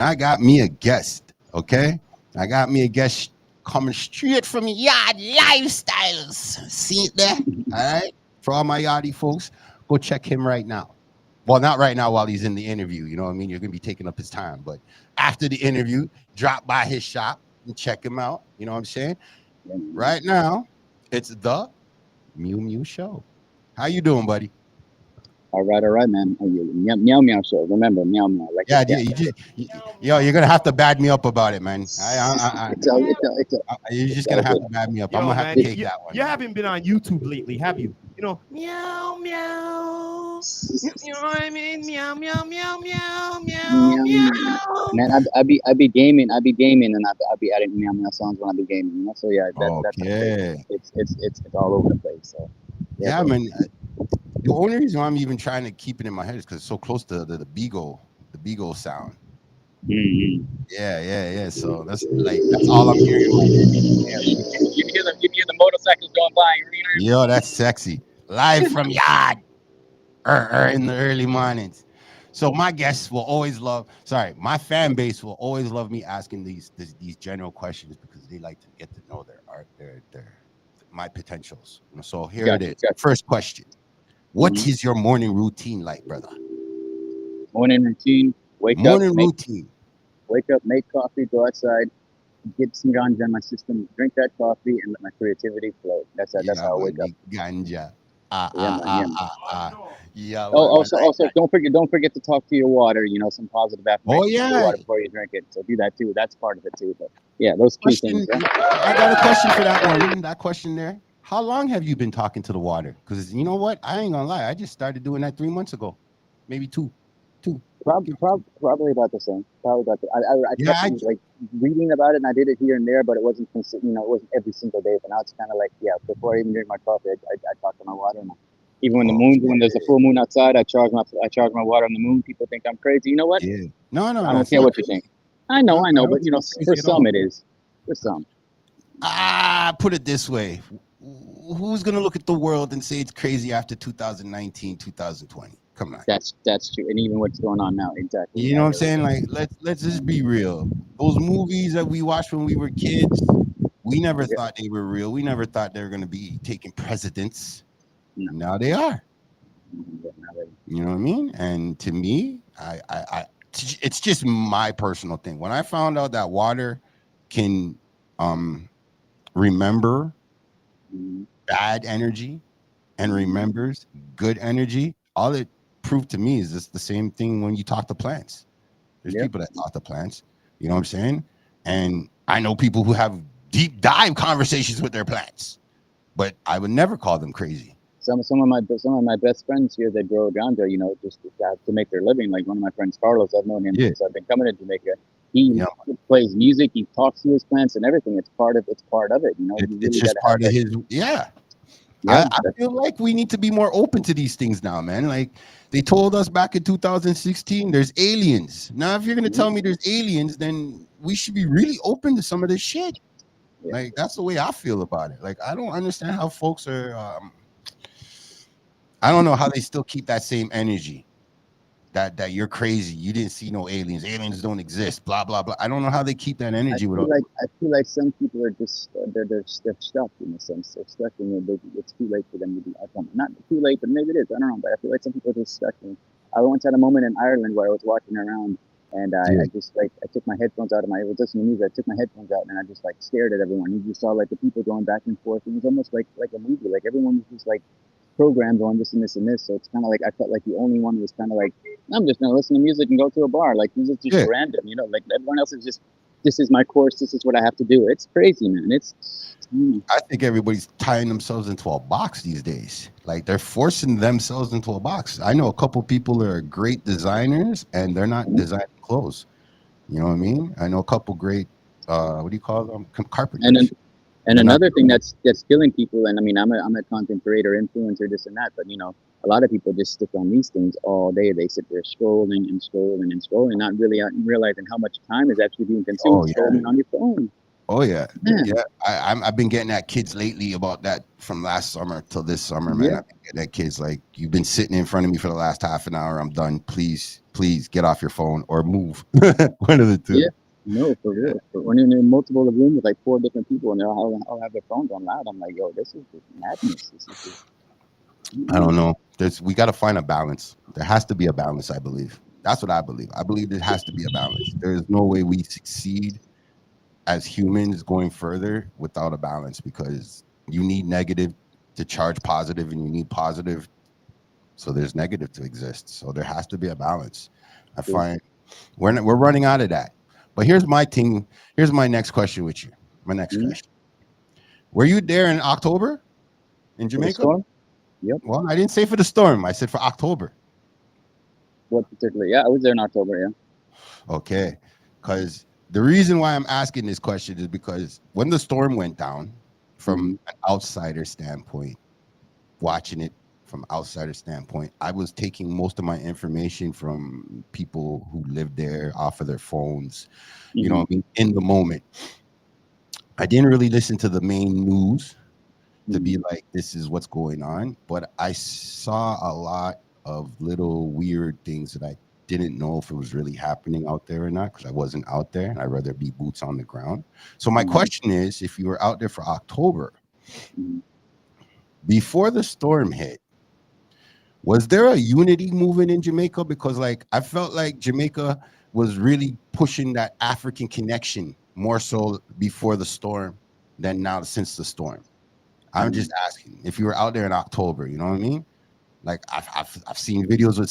I got me a guest, okay? I got me a guest coming straight from Yard Lifestyles. See it there? All right? For all my Yardie folks, go check him right now. Well, not right now while he's in the interview. You know what I mean? You're going to be taking up his time. But after the interview, drop by his shop and check him out. You know what I'm saying? Right now, it's the Mew Show. How you doing, buddy? All right, man. Meow meow show. Remember, meow meow, like a Yeah, cat. yo, you're gonna have to bad me up about it, man. You're just It's gonna all have good. to bad me up. I'm Yo, gonna have to man, take that one, you man. haven't been on YouTube lately, have you? Meow, meow. You know what I mean? Meow, meow, meow, meow, meow, Meow meow. meow. Man, I be gaming, and I be adding meow meow songs when I be gaming. You know, so yeah, that's my favorite. Okay. It's all over the place. So yeah, Yeah, bro. man. The only reason why I'm even trying to keep it in my head is because it's so close to the Beagle sound. Mm-hmm. Yeah. So that's all I'm hearing in my head. You hear the motorcycles going by. Yo, that's sexy. Live from Yard in the early mornings. So my guests will always love. Sorry, my fan base will always love me asking these general questions because they like to get to know their art, their my potentials. So here it Gotcha, is. gotcha. First question: what Mm-hmm. is your morning routine like, brother? Morning routine. Morning routine. Wake up, make coffee, go outside, get some ganja in my system, drink that coffee, and let my creativity flow. That's Yeah, how I man, wake up. the ganja. Yeah, man. Yeah, man. Yeah, Oh, man, I like also, that. don't forget to talk to your water. You know, some positive Oh affirmations to your yeah. water before you drink it. So do that too. That's part of it too. But yeah, those three things. Question. Yeah. I got a question for that one. That question there. How long have you been talking to the water? Because you know what, I ain't gonna lie. I just started doing that 3 months ago, maybe two. Give it two. Probably about the same. Probably about the. I Yeah, kept like reading about it, and I did it here and there, but it wasn't consistent. You know, it wasn't every single day. But now it's kind of like, yeah. Before I even drink my coffee, I talk to my water. And even when there's a okay. full moon outside, I charge my water on the moon. People think I'm crazy. You know what? Yeah. No, I no, don't it's care not what you think. crazy. No, I I know, don't but you think know, it's for crazy at some all. it is. For some. Put it this way. Who's gonna look at the world and say it's crazy after 2019, 2020? Come on. That's true, and even what's going on now, exactly. You know what I'm saying? Like, let's just be real. Those movies that we watched when we were kids, we never Yeah, thought they were real. We never thought they were gonna be taking precedence. no, Now they are. yeah, not really. You know what I mean? And to me, it's just my personal thing. When I found out that water can um remember Mhm, bad energy and mhm, remembers good energy, all it proved to me is just the same thing when you talk to plants. There's yeah. people that talk to plants, you know what I'm saying? And I know people who have deep dive conversations with their plants, but I would never call them crazy. Some of my best friends here that grow ganja, you know, just to make their living. Like one of my friends, Carlos, I've known him Yeah. since I've been coming to Jamaica. He Yeah. plays music, he talks to his plants and everything. It's part of it. You know, you It's really got just to have part of that. his, yeah. Yeah, I feel like we need to be more open to these things now, man. Like they told us back in 2016, there's aliens. Now, if you're gonna mhm, tell me there's aliens, then we should be really open to some of this shit. yeah. Like that's the way I feel about it. Like I don't understand how folks are. I don't know how they still keep that same energy. That you're crazy. You didn't see no aliens. Aliens don't exist. Blah blah blah. I don't know how they keep that energy with. I feel like some people are just they're stuck in a sense. They're stuck in it. It's too late for them to be not too late, but maybe it is. I don't know. But I feel like some people are just stuck in. I once had a moment in Ireland where I was walking around and Yeah. I just like I took my headphones out of my I was listening to music. I took my headphones out and I just like stared at everyone. You just saw like the people going back and forth. It was almost like a movie. Like everyone was just like programmed on this and this and this. So it's kind of like I felt like the only one who was kind of like I'm just gonna listen to music and go to a bar. Like this is just Yeah. random, you know. Like everyone else is just this is my course. This is what I have to do. It's crazy, man. I think everybody's tying themselves into a box these days. Like they're forcing themselves into a box. I know a couple people that are great designers and they're not designing clothes. You know what I mean? I know a couple great what do you call them? and then Carpenters. and They're not another thing doing it. that's killing people. And I mean, I'm a content creator, influencer, this and that. But you know, a lot of people just stick on these things all day. They sit there scrolling and scrolling and scrolling, not really realizing how much time is actually being consumed Oh yeah. scrolling on your phone. Oh yeah. Man, Yeah. I've been getting at kids lately about that from last summer till this summer, man. yeah, I've been getting at kids like you've been sitting in front of me for the last half an hour. I'm done. Please please get off your phone or move. One of the two. Yeah, no, for real. But when you're in multiple rooms with like four different people and they all have their phones on loud, I'm like, yo, this is just madness. This is just, I don't mm-mm. know. We got to find a balance. There has to be a balance, I believe. That's what I believe. I believe there has to be a balance. There is no way we succeed as humans going further without a balance, because you need negative to charge positive and you need positive so there's negative to exist. So there has to be a balance. I True. find we're running out of that. But here's my thing. Here's my next question with you. My next Mm. question. Were you there in October in For the Jamaica? storm? Yep. Well, I didn't say for the storm. I said for October. What particular? Yeah, I was there in October. Yeah. Okay. Because the reason why I'm asking this question is because when the storm went down, from Mm-hmm. an outsider standpoint, watching it from outsider standpoint, I was taking most of my information from people who lived there off of their phones, you know Mm-hmm. what I mean, in the moment. I didn't really listen to the main news to Mm-hmm. be like, this is what's going on, but I saw a lot of little weird things that I didn't know if it was really happening out there or not, because I wasn't out there and I'd rather be boots on the ground. So my Mm-hmm. question is, if you were out there for October Mm-hmm. before the storm hit, was there a unity movement in Jamaica? Because like I felt like Jamaica was really pushing that African connection more so before the storm than now since the storm. I'm Mm-hmm. just asking if you were out there in October, you know what I mean? Like I've seen videos with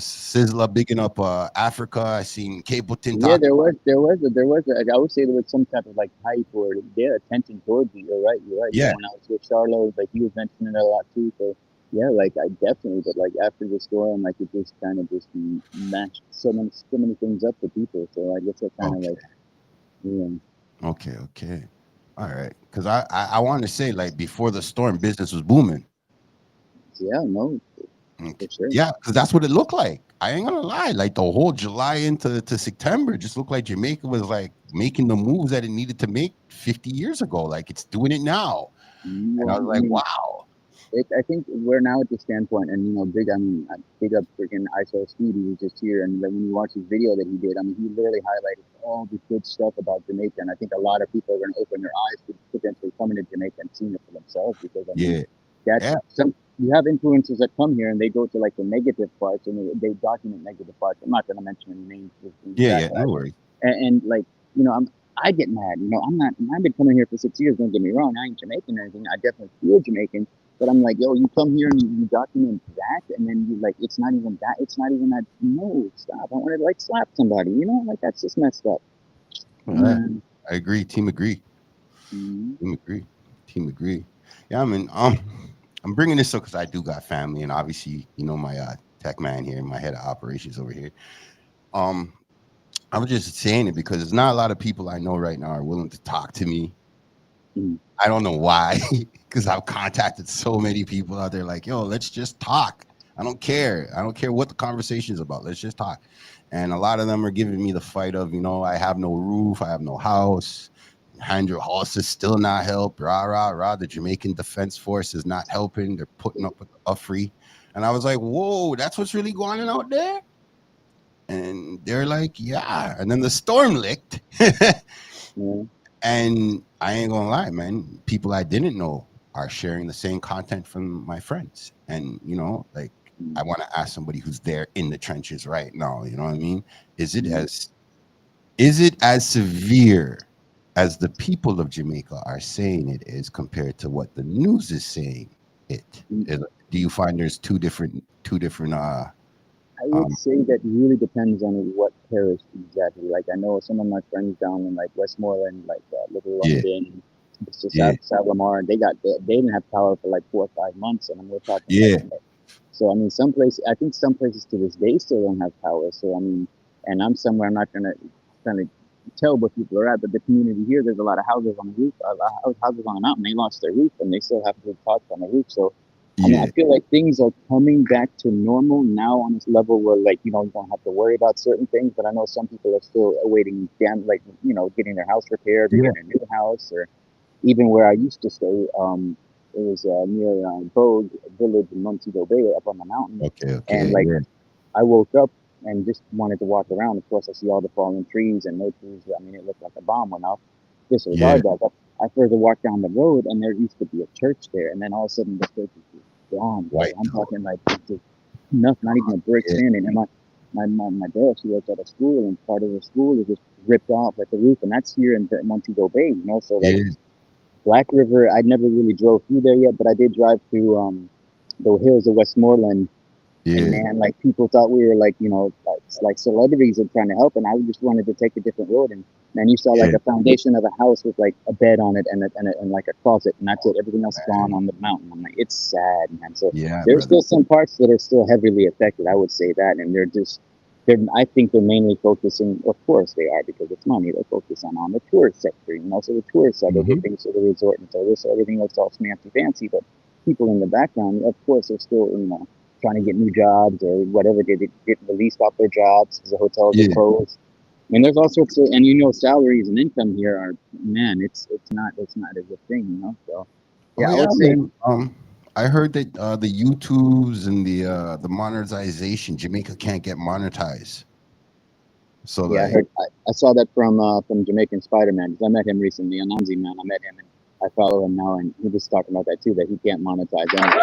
Sizzla bigging up Africa. I seen Capleton Yeah, talking. I would say there was some type of like hype or their attention towards you. You're right. You're right. Yeah, Yeah. when I was with Charlo, like he was mentioning it a lot too. So yeah, like I definitely, but like after the storm, like it just kind of just matched so many things up for people. So I guess that kind of Okay. like yeah. Okay. Okay. All right. Because I want to say like before the storm, business was booming. Yeah, no, Okay. for sure. Yeah, because that's what it looked like. I ain't gonna lie. Like the whole July into September just looked like Jamaica was like making the moves that it needed to make 50 years ago. Like it's doing it now. And I Well, was I like, mean, wow. I think we're now at the standpoint, and big up freaking ISO Speed. He was just here, and like, when you watch his video that he did, I mean, he literally highlighted all the good stuff about Jamaica, and I think a lot of people are going to open their eyes to potentially coming to Jamaica and seeing it for themselves, because I mean, Yeah. that's Yeah. some you have influencers that come here and they go to like the negative parts and they document negative parts. I'm not going to mention any names with Yeah. Yeah. No backlash, worries. and like I get mad. I'm not. I've been coming here for 6 years. Don't get me wrong. I ain't Jamaican or anything. I definitely feel Jamaican. But I'm like, yo, you come here and you document that, and then you like, it's not even that. It's not even that. No, stop. I want to like slap somebody. Like that's just messed up. Yeah, Mm-hmm. I agree. Team agree. Mm-hmm. Team agree. Team agree. Yeah, I mean, I'm bringing this up because I do got family, and obviously, my tech man here, my head of operations over here. Um, I was just saying it because there's not a lot of people I know right now are willing to talk to me. I don't know why, because I've contacted so many people out there like, yo, let's just talk. I don't care. I don't care what the conversation is about. Let's just talk. And a lot of them are giving me the fight of, I have no roof, I have no house. 100 horses still not help. Rah, rah, rah. The Jamaican Defense Force is not helping. They're putting up with the free. And I was like, whoa, that's what's really going on out there? And they're like, yeah. And then the storm licked. Yeah. And I ain't gonna lie, man. People I didn't know are sharing the same content from my friends. And, like I want to ask somebody who's there in the trenches right now, you know what I mean? Is it Mm-hmm. as severe as the people of Jamaica are saying it is compared to what the news is saying it is? Do you find there's two different I would um say that really depends on what parish exactly. Like I know some of my friends down in like Westmoreland, like Little yeah, London, yeah, Savamar, they didn't have power for like 4 or 5 months, and we're talking like. yeah, So I mean, I think some places to this day still don't have power. So I mean, and I'm somewhere I'm not gonna kind of tell what people are at, but the community here, there's a lot of houses on the roof, a lot of houses on the mountain. They lost their roof, and they still have to talk on the roof. So I mean, I yeah, feel like things are coming back to normal now on this level where like you don't have to worry about certain things. But I know some people are still awaiting like getting their house repaired or yeah. getting a new house, or even where I used to stay. It was near Vogue Village in Montego Bay up on the mountain, Okay, and okay, like yeah, I woke up. and just wanted to walk around. Of course, I see all the fallen trees and no trees. I mean, it looked like a bomb went off. Yeah. Disregard that. But I further walked down the road, and there used to be a church there, and then all of a sudden the church is gone. Bro. Right. I'm talking like just nothing, not even a brick Yeah. standing. And my girl, she works at a school, and part of the school is just ripped off at the roof, and that's here in Montego Bay, you know. So like Yeah. Black River, I never really drove through there yet, but I did drive through the hills of Westmoreland. And Yeah. man, like people thought we were like, like celebrities and trying to help, and I just wanted to take a different road. And man, you saw like Yeah. a foundation of a house with like a bed on it and like a closet, and that's it. Everything else gone on the mountain. I'm like, it's sad, man. So Yeah, there's brother. still some parts that are still heavily affected. I would say that, and I think they're mainly focusing. Of course, they are because it's money. They're focusing on the tourist sector, So the tourists are the Mhm. things of the resort and so this, so everything looks all fancy, but people in the background, of course, are still trying to get new jobs or whatever. They get released off their jobs because the hotels are Yeah. closed. And there's all sorts of, and salaries and income here are, man, it's not a good thing. So Oh yeah, I yeah, would say, man. I heard that the YouTubes and the monetization, Jamaica can't get monetized. So yeah, like, I saw that from Jamaican Spider-Man because I met him recently, Anansi man. I met him and I follow him now, and he was talking about that too, that he can't monetize anything.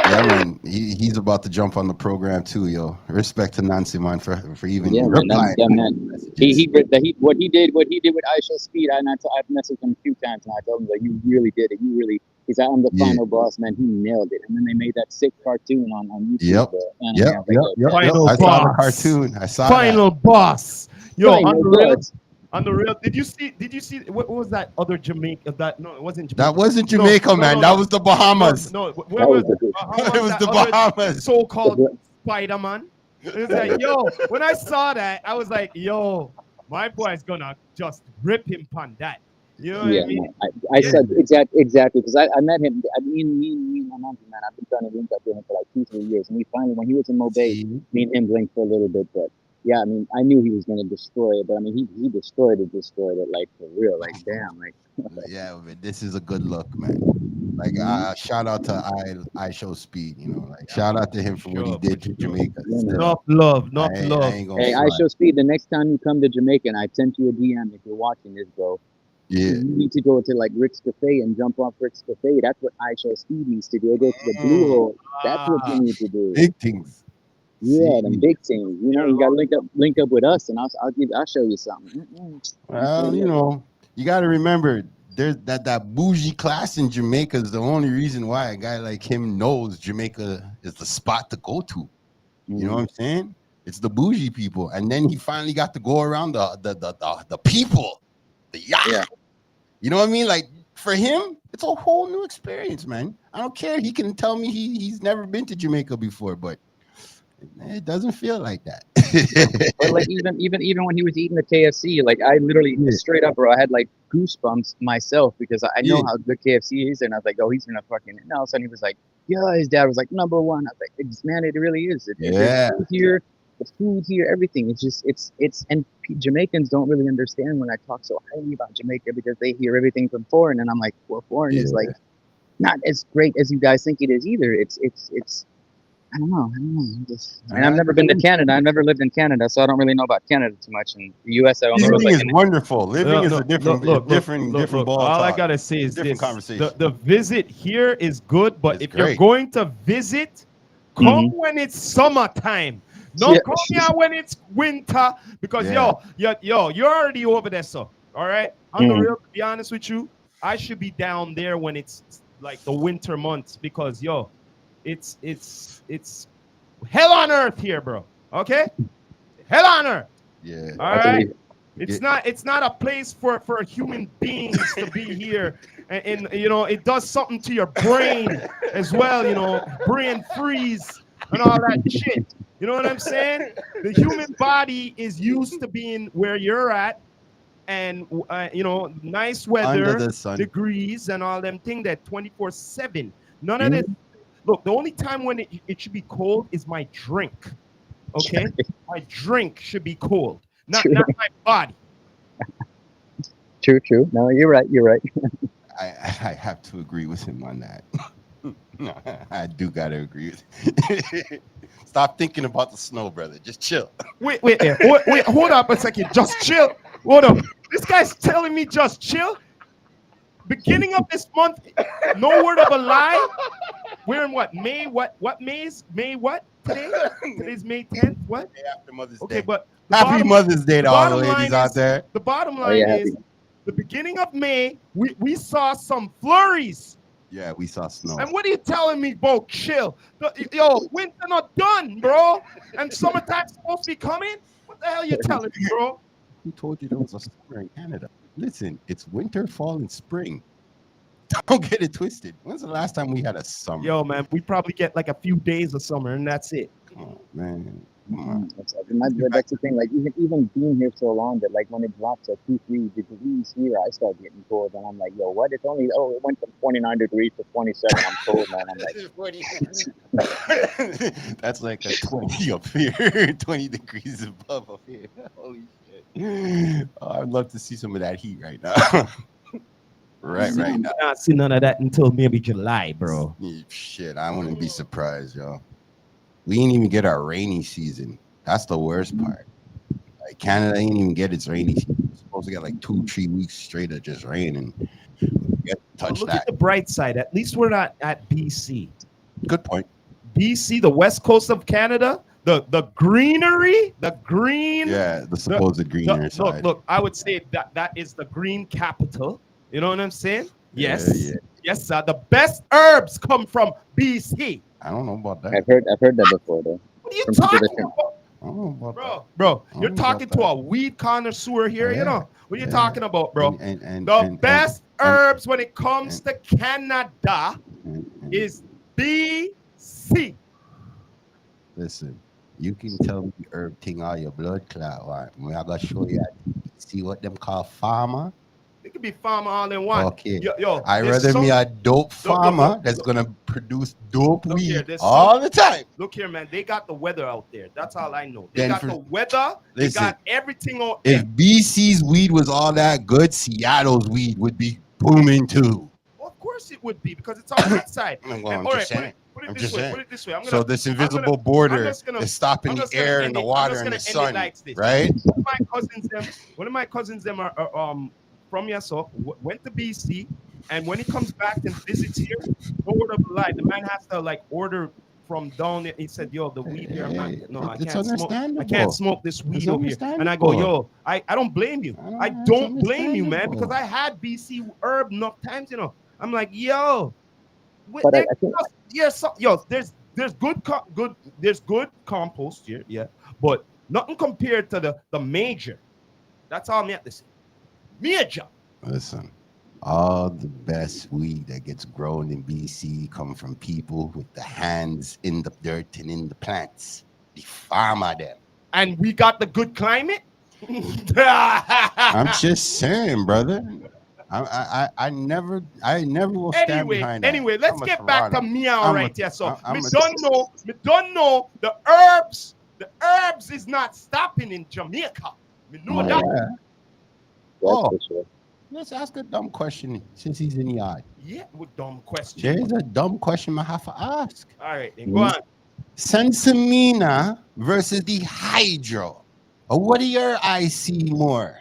yeah, man, he's about to jump on the program too, yo. Respect to Nancy, man, for even Yeah, man, replying that to man. messages. What he did with I Shall Speed. I've messaged him a few times, and I told him that you really did it. You really, he's I'm the Yeah. final boss, man. He nailed it. And then they made that sick cartoon on YouTube. Yep. Anime. I was like, yo, Final I saw the boss. cartoon. I saw Final boss. Yo, on final the real, boss. on the real. Did you see what was that other Jamaica? That no, it wasn't that. Jamaica. That wasn't No, Jamaica, no, man. no, That no. was the No, Bahamas. no. Where That was was the good. It was that the other Bahamas. so-called The, Spider-Man? It was like, yo, when I saw that, I was like, yo, my boy's gonna just rip him on that. You know what I Yeah, mean? no, I Yeah. said exactly because I met him. Me and my mom, man. I've been trying to link up with him for like 2 3 years, and we finally, when he was in Mobay, See? me and him linked for a little bit. But yeah, I mean, I knew he was gonna destroy it, but I mean, he destroyed it like for real, like damn, like. Yeah, man, this is a good look, man. Like, Mhm. shout out to I Show Speed. Like, shout out to him for what he Sure, did to sure. Jamaica. Yeah, man. Still, Enough love, enough I love. ain't gonna Hey, I front. Show Speed. The next time you come to Jamaica, and I sent you a DM if you're watching this, bro. Yeah. You need to go to like Rick's Cafe and jump off Rick's Cafe. That's what I Show Speed needs to do. Go to the Blue Mm, Hole. That's what you Ah, need to do. big things. Yeah, them See, big things. you're You got to lost. link up with us, and I'll show you something. well, you got to remember there's that bougie class in Jamaica is the only reason why a guy like him knows Jamaica is the spot to go to. You know what I'm saying? It's the bougie people, and then he finally got to go around the people, the yacht. Yeah. You know what I mean? Like for him, it's a whole new experience, man. I don't care. He can tell me he's never been to Jamaica before, but it doesn't feel like that. But like even when he was eating the KFC, like I literally Yeah. straight up, bro, I had like goosebumps myself because I know Yeah. how good KFC is, and I was like, oh, he's gonna fucking. And all of a sudden he was like, yeah, his dad was like number one. I was like, man, it really is. Yeah. The food here, everything. It's just and Jamaicans don't really understand when I talk so highly about Jamaica because they hear everything from foreign, and I'm like, well, foreign is like not as great as you guys think it is either. It's I don't know. And I've never been to Canada. I've never lived in Canada, so I don't really know about Canada too much. In the U.S., I only was Living like, is wonderful. Living is No, a different, different ball. All I talk. gotta say is Different this: conversation. the visit here is good, but It's if you're great. going to visit, come when it's summertime. Don't come here when it's winter because yo, you're already over there, so all right. On the real, to be honest with you, I should be down there when it's like the winter months because yo, it's hell on earth here, bro. Okay, hell on earth. Yeah. All right. It's not a place for human beings to be here, and it does something to your brain as well. Brain freeze and all that shit. You know what I'm saying? The human body is used to being where you're at, and nice Under weather, the sun. degrees, and all them things that 24/7. None of this. Look, the only time when it should be cold is my drink. Okay, my drink should be cold, not my body. True. No, you're right. I have to agree with him on that. No, I do gotta agree with Stop thinking about the snow, brother. Just chill. Wait, hold up a second. Just chill. Hold up. This guy's telling me just chill. Beginning of this month, no word of a lie. We're in what? May? What May what? Today? Today's May 10th. What? Day after Mother's Okay, Day. but Happy Mother's Day to all the ladies out is, there. the bottom Oh, line yeah, is the beginning of May, we saw some flurries. Yeah, we saw snow. And what are you telling me, bro? Chill. Yo, winter not done, bro. And summertime's supposed to be coming? What the hell you telling me, bro? Who told you there was a summer in Canada? Listen, it's winter, fall, and spring. Don't get it twisted. When's the last time we had a summer? Yo, man, we probably get like a few days of summer, and that's it. Come on, man. Come on. That's the thing. Like even being here so long that like when it drops at 2-3 degrees here, I start getting cold, and I'm like, yo, what? It's only it went from 29 degrees to 27. I'm cold, man. I'm like, That's like a 20 up here, 20 degrees above up here. Holy shit! Oh, I'd love to see some of that heat right now. right now. I not see none of that until maybe July, bro. Shit, I wouldn't be surprised, yo. We didn't even get our rainy season. That's the worst part. Like Canada ain't even get its rainy season. It's supposed to get like 2-3 weeks straight of just rain and Look at the bright side. At least we're not at BC. Good point. BC, the west coast of Canada, the greenery, the green. Yeah, the supposed greenery side. Look, I would say that is the green capital. You know what I'm saying? Yes. Yeah. Yes, sir. The best herbs come from BC. I don't know about that. I've heard that before though. What are you talking about? I don't know about that. Bro, I you're don't know talking about to a weed connoisseur here, Yeah. you know. What are you Yeah. talking about, bro? And The best herbs when it comes to Canada is BC. Listen, you can tell me herb thing all your blood clot. Right? I gotta show you. See what them call farmer. It could be farmer all in one. Okay. Yo, I rather me a dope farmer that's gonna produce dope weed all the time. Look here, man. They got the weather out there. That's all I know. They Then got the weather. They got everything on. If BC's weed was all that good, Seattle's weed would be booming too. Well, of course it would be because it's on that side. I'm just saying. Put it this way. So this invisible border is stopping the air and the water and the sun, right? One of my cousins them are from Yasso, went to BC, and when he comes back and visits here, no word of a lie, the man has to like order from down there. He said, "Yo, the weed here, I can't smoke this weed over here." And I go, "Yo, I don't blame you. I don't blame you, man, because I had BC herb enough times, you know. I'm like, yo, but I think there's good compost here, yeah, but nothing compared to the major. That's all me at this. Major. Listen, all the best weed that gets grown in BC come from people with the hands in the dirt and in the plants. The farmer them. And we got the good climate. I'm just saying, brother. I never will stand behind that. Anyway, let's get back to Meow right here. So me don't know the herbs is not stopping in Jamaica. Me know that. Yeah. For sure. Let's ask a dumb question since he's in the yard. Yeah, with dumb question. There's a dumb question I have to ask. All right, then go on. Sensimina versus the hydro. What do your eyes see more?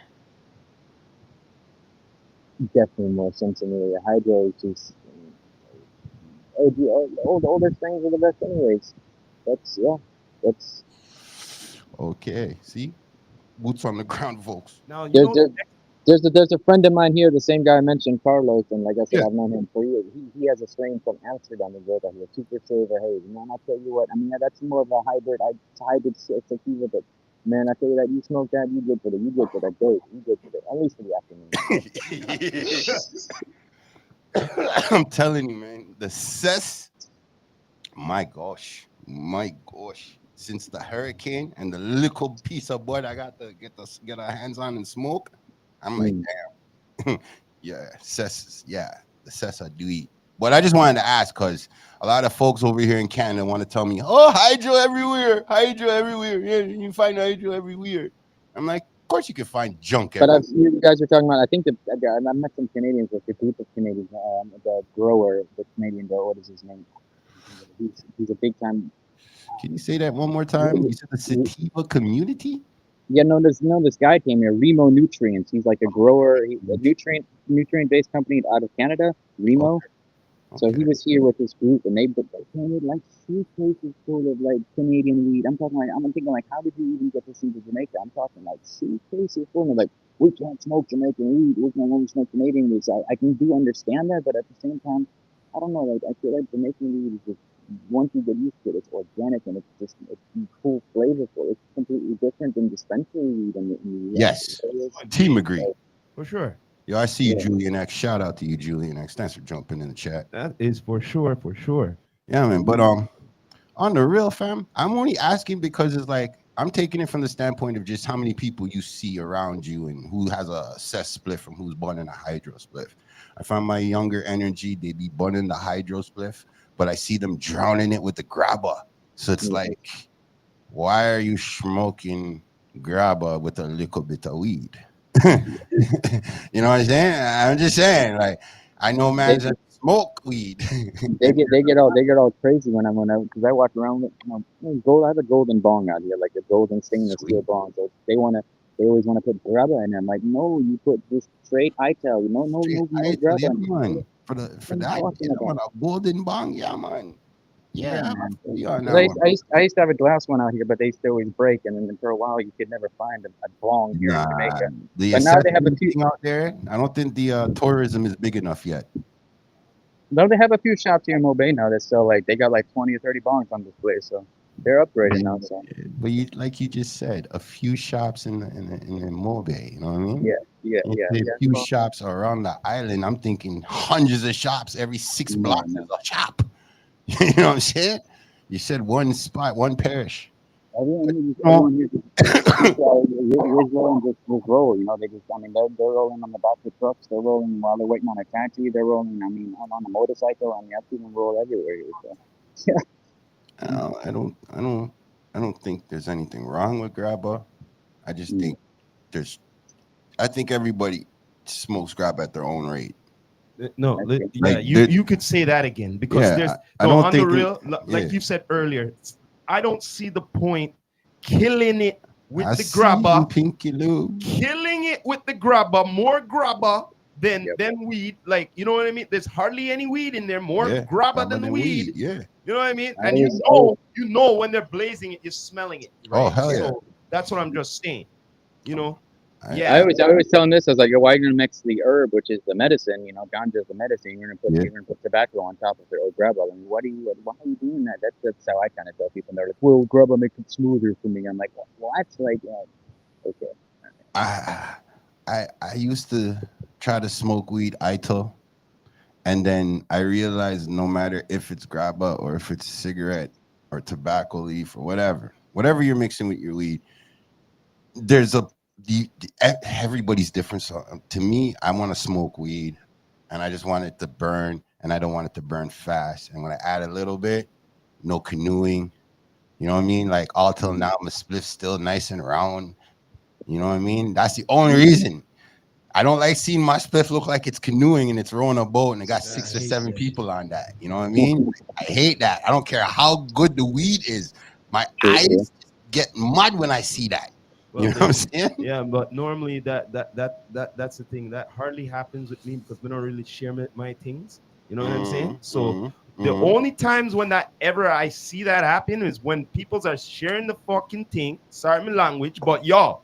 Definitely more Sensimina. Hydro is just older strains are the best anyways. That's okay. See, boots on the ground, folks. Now there's a friend of mine here, the same guy I mentioned, Carlos, and like I said, I've known him for years. He has a strain from Amsterdam as well that he has Super Silver Haze. Man, I tell you what, I mean that's more of a hybrid. It's a hybrid sativa, but man, I tell you that you smoke that, you good for it. You good for that day. You good for it. At least for the afternoon. I'm telling you, man, the cess. My gosh. Since the hurricane and the little piece of wood I got to get our hands on and smoke, I'm like, damn. Yeah, cess. Yeah, the cess I do eat. But I just wanted to ask because a lot of folks over here in Canada want to tell me, oh, hydro everywhere. Yeah, you find hydro everywhere. I'm like, of course you can find junk everywhere. But you guys are talking about, I think I met some Canadians with a group of Canadians, the grower, the Canadian grower, what is his name? He's a big time Can you say that one more time? You said the sativa community? Yeah, this guy came here, Remo Nutrients. He's like a grower, a nutrient based company out of Canada, Remo. Okay. So he Okay. was here with this group, and they made like suitcases full of like Canadian weed. I'm talking like I'm thinking like, how did you even get this into Jamaica? I'm talking like suitcases full of like, we can't smoke Jamaican weed. We can only smoke Canadian weed. So I can do understand that, but at the same time, I don't know. Like I feel like Jamaican weed is just once you get used to it, it's organic and it's cool flavorful. It's completely different than dispensary weed in the US. Yes. Team agree. For sure. Yo, I see you, Yeah. Julian X. Shout out to you, Julian X. Thanks for jumping in the chat. That is for sure. For sure. Yeah, man. But on the real, fam, I'm only asking because it's like I'm taking it from the standpoint of just how many people you see around you and who has a cess spliff and who's burning a hydro spliff. I find my younger energy, they be burning the hydro spliff, but I see them drowning it with the grabber. So it's like, why are you smoking grabber with a little bit of weed? You know what I'm saying? I'm just saying, like, I know man's that smoke weed. They get all crazy when because I walk around with gold. I have a golden bong out here, like a golden stainless steel bong. So they always want to put grabba in. I'm like, no, you put this straight ITEL. No grabba. Yeah, man. For that, you know, on a golden bong, yeah, man. Yeah, man. yeah, on 'Cause that one. I used to have a glass one out here, but they used to always break, and then for a while you could never find a bong here in Jamaica. The But now they have a accessibility few. out there. I don't think the tourism is big enough yet. No, they have a few shops here in Mobay now that sell like they got like 20 or 30 bongs on display, so they're upgrading now. So But you, like you just said, a few shops in the Mobe, you know what I mean? yeah. A few shops around the island. I'm thinking hundreds of shops every 6 blocks is a shop. You know what I'm saying? You said one spot, one parish. Everyone here just rolling, just roll. You know, they just, I mean, they're rolling on the back of trucks. They're rolling while they're waiting on a taxi. They're rolling, I mean, on a motorcycle. I mean, I've seen them roll everywhere here. So, yeah. I don't think there's anything wrong with grabba. I just think I think everybody smokes grab at their own rate. No, Okay. yeah, Like, you could say that again because Yeah, there's I no don't on the think it- real, like yeah. you said earlier. I don't see the point killing it with I the see grabber, you, Pinky Lou. killing it with the grabber, more grabber than Yep. than weed. Like, you know what I mean? There's hardly any weed in there, more Yeah, grabber than weed. Yeah. You know what I mean? I And always- you know when they're blazing it, you're smelling it. Right? Oh, hell yeah. So that's what I'm just saying. You know? I Yeah. I always tell them this. I was like, why are you gonna mix the herb, which is the medicine? You know, ganja is the medicine. You're gonna put tobacco on top of it or grabba. I mean, why are you doing that? That's how I kind of tell people. And they're like, well, grabba makes it smoother for me. I'm like, what? Like, okay. I used to try to smoke weed ITO, and then I realized no matter if it's grabba or if it's cigarette or tobacco leaf or whatever you're mixing with your weed, there's everybody's different. So to me, I want to smoke weed, and I just want it to burn, and I don't want it to burn fast. And when I add a little bit, no canoeing, you know what I mean? Like all till now, my spliff's still nice and round. You know what I mean? That's the only reason. I don't like seeing my spliff look like it's canoeing and it's rowing a boat and it got 6 or 7 people on that. You know what I mean? I hate that. I don't care how good the weed is. My eyes get mud when I see that. Well, you know what I'm saying? Yeah, but normally that's the thing that hardly happens with me because we don't really share my things. You know what I'm saying? So the only times when that ever I see that happen is when people are sharing the fucking thing. Sorry, my language, but y'all,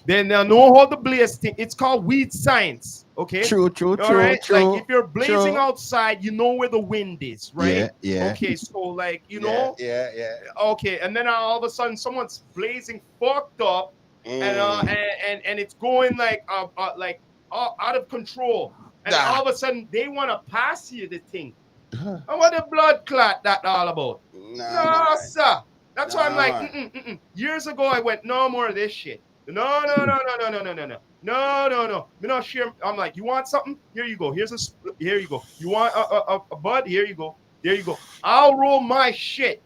then they'll know how the blaze thing. It's called weed science. Okay. True. All right. Like if you're blazing outside, you know where the wind is, right? Yeah. Okay. So like you know. Yeah. Okay, and then all of a sudden someone's blazing fucked up, and it's going like out of control, and all of a sudden they want to pass you the thing. And what the blood clot that all about? No, sir. That's why I'm like, Years ago I went, no more of this shit. No. Me not share. I'm like, you want something? Here you go. Here you go. You want a bud? Here you go. There you go. I'll roll my shit.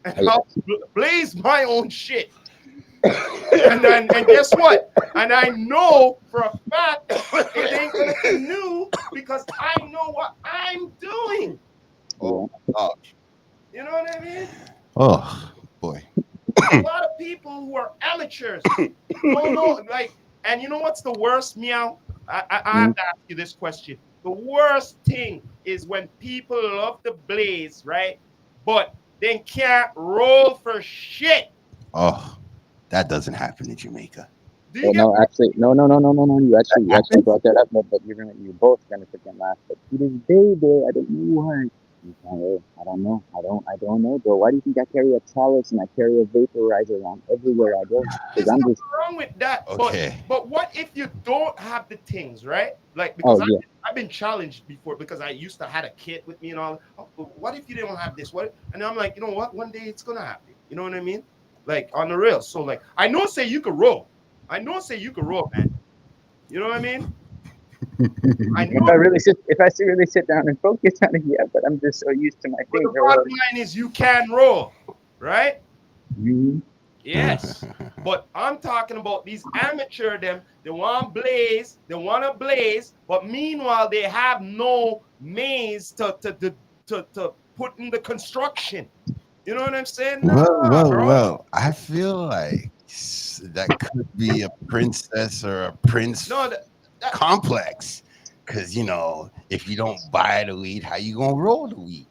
And I'll blaze my own shit. and guess what? And I know for a fact it ain't gonna canoe because I know what I'm doing. Oh. You know what I mean? Oh boy. A lot of people who are amateurs don't know, like, and you know what's the worst, Meow? I have to ask you this question. The worst thing is when people love the blaze, right? But they can't roll for shit. Oh, that doesn't happen in Jamaica. Do you Well, get no, what actually, no. You actually Happen? brought that up, but you're both gonna freaking laugh. But to this day, bro, I don't know why. I don't know. I don't know, bro. Why do you think I carry a chalice and I carry a vaporizer around everywhere I go? Because There's I'm nothing just, wrong with that. Okay. But what if you don't have the things, right? Like, because oh yeah, I've been challenged before because I used to had a kit with me and all. Oh, but what if you don't have this? What? And I'm like, you know what? One day it's gonna happen. You know what I mean? Like on the real. So like, I know say you could roll. I know say you could roll, man. You know what I mean? I know. if I really sit down and focus on it, yeah. But I'm just so used to my But thing. the bottom line is you can roll, right? Mhm. Yes. But I'm talking about these amateur them, they want blaze, they want to blaze, but meanwhile they have no means to put in the construction. You know what I'm saying? Nah, bro. Well. I feel like that could be a princess or a No, prince complex. Cause if you don't buy the weed, how you gonna roll the weed?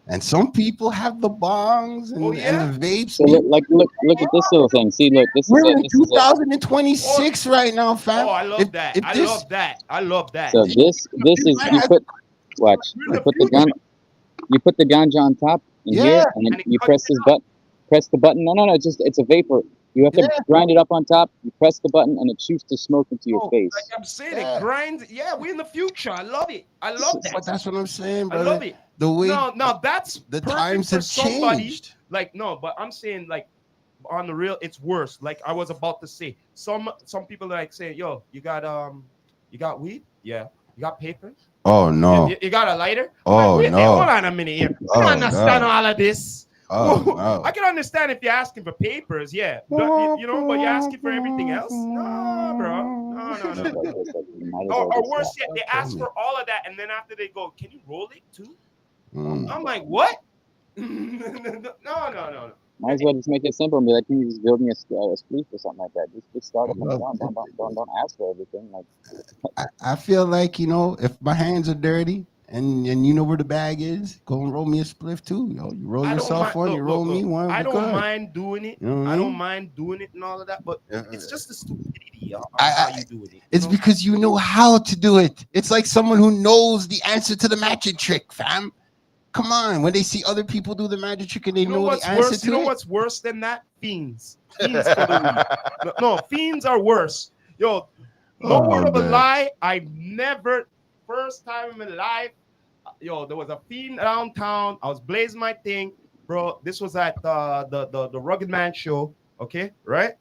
And some people have the bongs oh and yeah. the vapes. So look at this little thing. See, look, We're in this is a 2026 right now, Oh, fam. I love that. If I this love that. I love that. so this you is might you have, put watch We're in you the put the future. gun you put the ganja on top in yeah, here, and then And it you cuts press this button. Press the button. No, it's a vapor. You have to yeah, grind it up on top. You press the button, and it shoots the smoke into your oh, like face. I'm saying, it yeah. grinds. Yeah, we're in the future. I love it. I love that. But that's what I'm saying, I love brother. it. The way Now that's the perfect times for have somebody. changed. Like, no, but I'm saying like on the real, it's worse. Like I was about to say, some people like say, yo, you got weed? Yeah. You got papers? Oh You, no. you, you got a lighter? I'm like, Oh wait there, hold no. on a minute here. I can Oh understand no. all of this. Oh I no. can understand if you're asking for papers, yeah. But you know, but you're asking for everything else? No, bro. No. You might as well Or just worse stop. yet, they Tell ask me. for all of that, and then after they go, can you roll it too? Mm. I'm like, what? No. Might as well just make it simple and be like, can you just build me a spleef or something like that? Just start it from the Well, ground. Don't ask for everything. Like, I feel like if my hands are dirty and you know where the bag is, go and roll me a spliff too. You roll I don't yourself mind. one, you roll me Look. one. I We're don't good. mind doing it. You know what I I don't mean? mind doing it and all of that, but Uh, it's just the stupidity on how I you doing it. You It's know? because you know how to do it. It's like someone who knows the answer to the magic trick, fam. Come on, when they see other people do the magic trick and they You know know the what's answer worse? You to know it. what's worse than that? Fiends. Fiends for the weed. No, fiends are worse. Yo, no Oh word of a man, lie. I never, first time in my life, yo, there was a fiend downtown. I was blazing my thing, bro. This was at the Rugged Man show. Okay, right?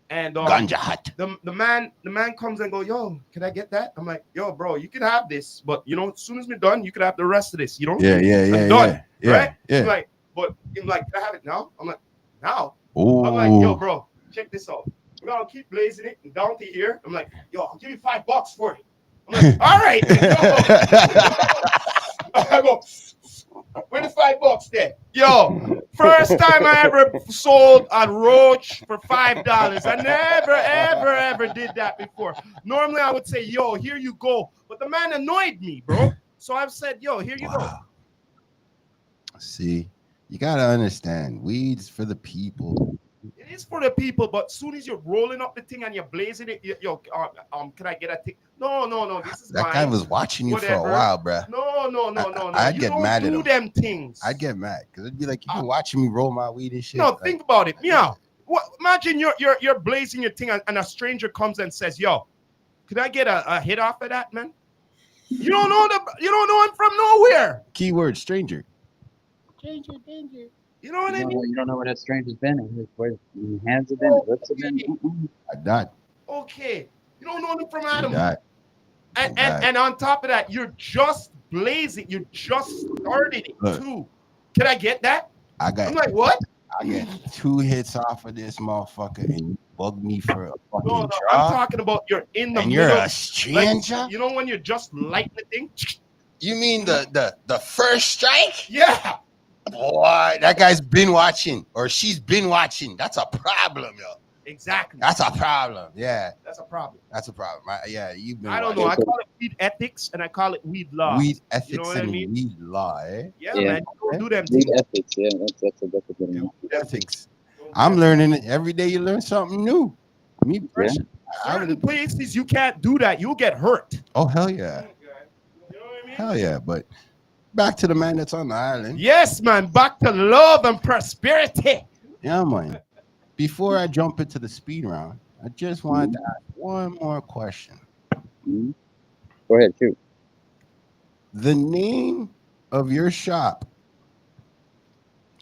And ganja hut. the man comes and go, yo, can I get that? I'm like, yo, bro, you can have this, but as soon as we're done, you can have the rest of this. I'm done, right? I'm Yeah. like, but I'm like, can I have it now? I'm like, now. I'm like, yo, Oh, bro, check this out. We're gonna keep blazing it and down to here. I'm like, yo, I'll give you $5 for it. I'm like, all right, I go, where the $5 then? Yo, first time I ever sold a roach for $5. I never, ever did that before. Normally I would say, yo, here you go. But the man annoyed me, bro. So I've said, yo, here you go. wow. See, you gotta understand, weeds for the people. It is for the people, but soon as you're rolling up the thing and you're blazing it, yo, can I get a thing? No, this is That guy mine. was watching you for a Whatever. while, bruh. No. I'd You get don't mad at do him. them things. I'd get mad because it'd be like, you've been watching me roll my weed and shit. No, Like, think about it. Meow. What? Imagine you're blazing your thing and a stranger comes and says, "Yo, could I get a hit off of that, man?" You don't know him from nowhere. keyword stranger. You know what I mean? you don't know where that stranger's been, and where his hands have been, his lips have been. I died. Okay. You don't know him from I Adam. died. And on top of that, you're just blazing. You just started it Look, too. Can I get that? I got I'm like, what? I get 2 hits off of this motherfucker and you bug me for a fucking No. I'm draw. talking about you're in the And you're middle. a Like, stranger? you know when you're just lighting the thing? You mean the first strike? Yeah. Boy, that guy's been watching, or she's been watching. That's a problem, yo. Exactly. That's a problem. Yeah, That's a problem. that's a problem. Yeah, you've been I don't know. watching. I call it weed ethics and I call it weed law. Weed You know ethics what I and mean? weed law, eh? Yeah, Yeah. man. You don't do them Weed things. ethics. Yeah, that's a good Yeah, one. weed ethics. Don't do I'm them. learning it every day. You learn something new. Me Yeah. personally, I Certain would. places you can't do that. You'll get hurt. Oh hell yeah, You know what I mean? hell yeah. But back to the man that's on the island. Yes, man. Back to love and prosperity. Yeah, man. Before I jump into the speed round, I just wanted to ask one more question. Mm-hmm. Go ahead, shoot. The name of your shop,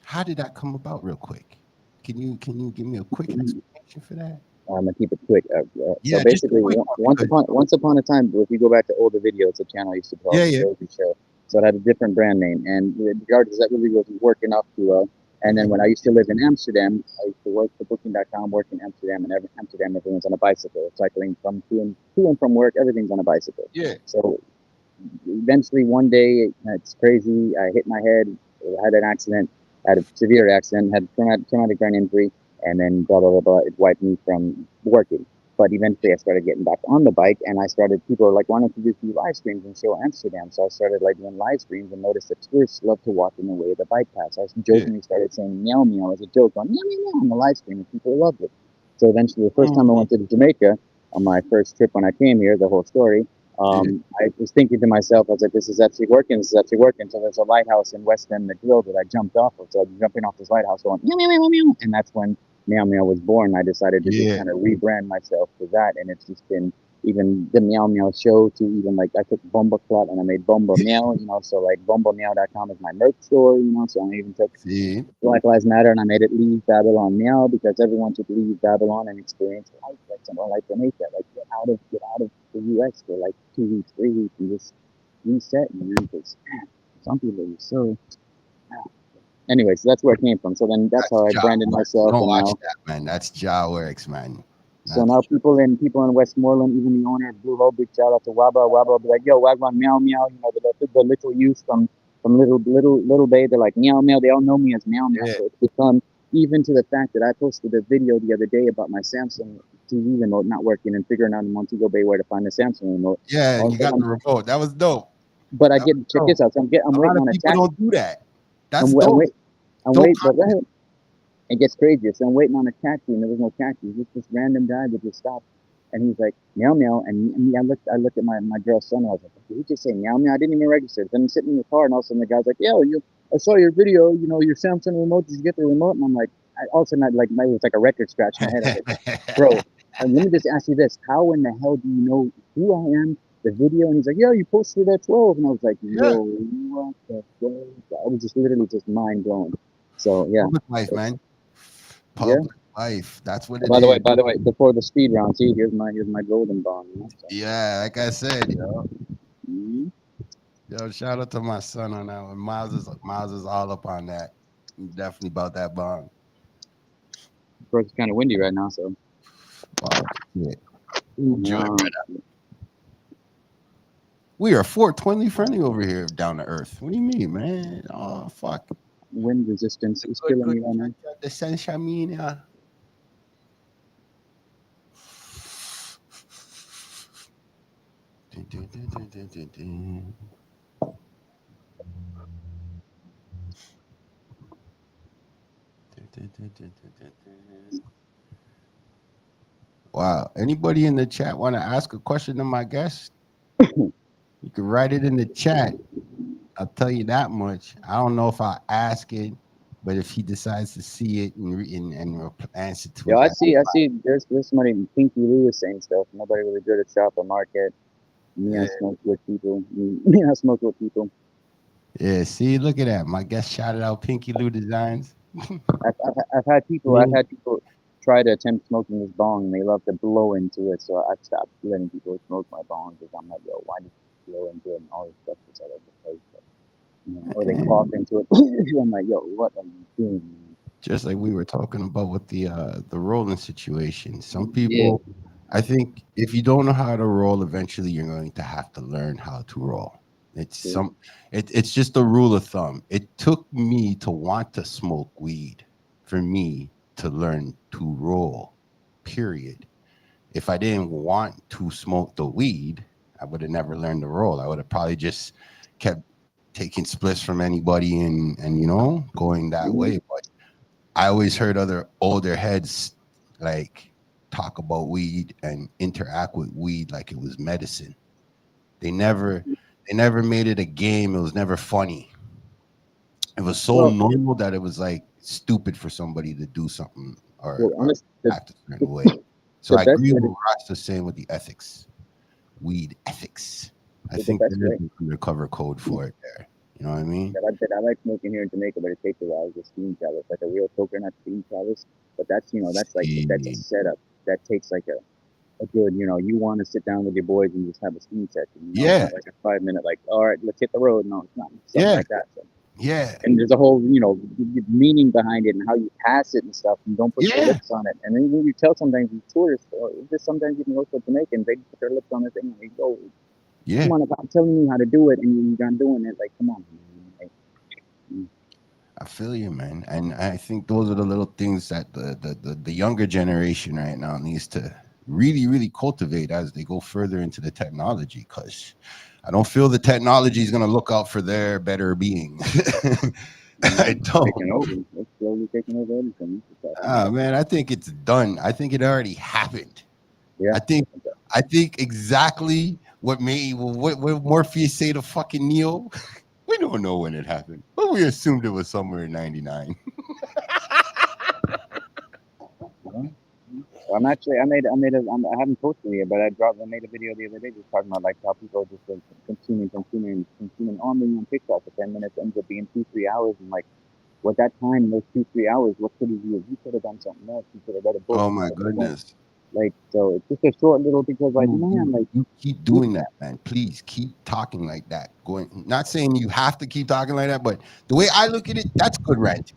how did that come about real quick? Can you give me a quick explanation for that? I'm gonna keep it quick. Yeah, So just a basically, quick one, once upon a time, if you go back to older videos, the channel I used to call Yeah, the yeah. Joji Show. So it had a different brand name, and regardless, that really wasn't working out too well. And then when I used to live in Amsterdam, I used to work for Booking.com, work in Amsterdam, and Amsterdam, everyone's on a bicycle, cycling from to and from work. Everything's on a bicycle. Yeah. So eventually, one day, it's crazy. I hit my head, had an accident, had a severe accident, had traumatic brain injury, and then blah blah blah blah. It wiped me from working. But eventually, I started getting back on the bike, and I started. People were like, "Why don't you just do live streams and show Amsterdam?" So I started like doing live streams, and noticed that tourists love to walk in the way of the bike path. So I jokingly started saying "meow meow" as a joke on "meow meow meow" on the live stream, and people loved it. So eventually, the first time I went to Jamaica on my first trip when I came here, the whole story. I was thinking to myself, I was like, "This is actually working. This is actually working." So there's a lighthouse in West End, the grill that I jumped off of. So I'm jumping off this lighthouse, going meow meow meow meow, and that's when Meow Meow was born. I decided to just Yeah. kind of rebrand myself to that, and it's just been even the Meow Meow show to even like I took Bomba Clot and I made Bomba Meow, so like BombaMeow.com is my merch store, so I even took See, Black Lives Matter and I made it Leave Babylon Meow because everyone should leave Babylon and experience life like somewhere like Jamaica, like get out of the US for like 2 weeks, 3 weeks, and just reset, because some people are so. Anyway, so that's where it came from. So then that's how I Ja branded Works. myself, Don't and watch now that, man. That's Ja Works, man. so That's now people in Westmoreland, even the owner of Blue Hole, big shout out to Waba, be like, "Yo, Wagwan Meow Meow," the little youth from little Bay, they're like Meow Meow. They all know me as Meow Meow. yeah, So it's become even to the fact that I posted a video the other day about my Samsung TV remote not working and figuring out in Montego Bay where to find the Samsung remote. yeah. And you Also, got the remote. That was dope. but I That get was check dope. this out. So I'm A lot waiting of on a people tax. don't do that. I'm, That's wa- I'm dope. wait. I'm Dope wait, but content. it gets crazier. So I'm waiting on a taxi, and there was no taxi. Just this random guy that just stopped, and he's like meow meow, and I looked at my girl's son, and I was like, did he just say meow meow? I didn't even register. Then I'm sitting in the car, and all of a sudden the guy's like, yo, I saw your video, your Samsung remote. Did you get the remote? And I'm like, all of a sudden, it was like a record scratch in my head. I was like, bro, let me just ask you this: how in the hell do you know who I am? The video, and he's like, yeah, you posted it at 12, and I was like, Yeah, yo, what the fuck? I was just literally just mind blown. So yeah. public life, man. Yeah. Public life. That's what it By the is. way, before the speed round, see, here's my golden bond. So, Yeah, like I said, mhm. yo, shout out to my son on that one. Miles is all up on that. Definitely about that bond. Of course, it's kind of windy right now, so Oh, shit. Enjoy, yeah, brother. We are 420 friendly over here, down to earth. What do you mean, man? Oh, fuck. wind resistance is Good, killing good. me right now. The Sencha. Wow. Anybody in the chat want to ask a question to my guest? You can write it in the chat. I'll tell you that much. I don't know if I'll ask it, but if he decides to see it and answer to Yo, it, I that's see. There's somebody Pinky Lou is saying stuff. Nobody really good at shop or market. Me, I yeah. smoke with people. Me, I smoke with people. Yeah, see, look at that. My guest shouted out Pinky Lou Designs. I've had people try to attempt smoking this bong, and they love to blow into it. So I've stopped letting people smoke my bong because I'm like, yo, why do you blow into it and all this stuff that's all over the place? Or they cough into it. I'm like, yo, what are you doing, man? Just like we were talking about with the rolling situation. Some Yeah, people, I think, if you don't know how to roll, eventually you're going to have to learn how to roll. It's some. It's just a rule of thumb. It took me to want to smoke weed for me to learn to roll. Period. If I didn't want to smoke the weed, I would have never learned to roll. I would have probably just kept taking splits from anybody and going that way. But I always heard other older heads like talk about weed and interact with weed like it was medicine. They never they never made it a game. It was never funny. It was so Well, normal that it was like stupid for somebody to do something or honest, act a certain way. So the I best agree way with to, what Rasta saying with the ethics, weed ethics. I the think best there is way an undercover code for it there. You know what I mean? that I like smoking here in Jamaica, but it takes a while. Is a steam chalice, like a real coconut steam chalice. But that's that's a See, setup. That takes like a good, you want to sit down with your boys and just have a steam session. It's yeah, not like a 5 minute, like, all right, let's hit the road. No, it's not something yeah, like that. So, yeah, and there's a whole, meaning behind it and how you pass it and stuff. And don't put your yeah, lips on it. And then when you tell sometimes these tourists, or just sometimes even local Jamaicans, they put their lips on it and they go, come yeah. on, if I'm telling you how to do it and you're not doing it, like, come on. Man. Like, I feel you, man, and I think those are the little things that the younger generation right now needs to really, really cultivate as they go further into the technology. Because I don't feel the technology is going to look out for their better being. I it's don't. taking over. It's slowly taking over everything. Ah, man, I think it's done. I think it already happened. Yeah. I think I think exactly what Morpheus say to fucking Neo. We don't know when it happened, but we assumed it was somewhere in '99. Yeah. I haven't posted it yet, but I made a video the other day just talking about like how people are just like, consuming all million TikTok for 10 minutes ends up being 2, 3 hours. And like, what that time, those 2, 3 hours, what could he do? He could have done something else. He could have read a book. Oh He my could have done, goodness. like, so it's just a short little, because like, man, like, You keep doing that, man. Please keep talking like that. Going, not saying you have to keep talking like that, but the way I look at it, that's good ranting.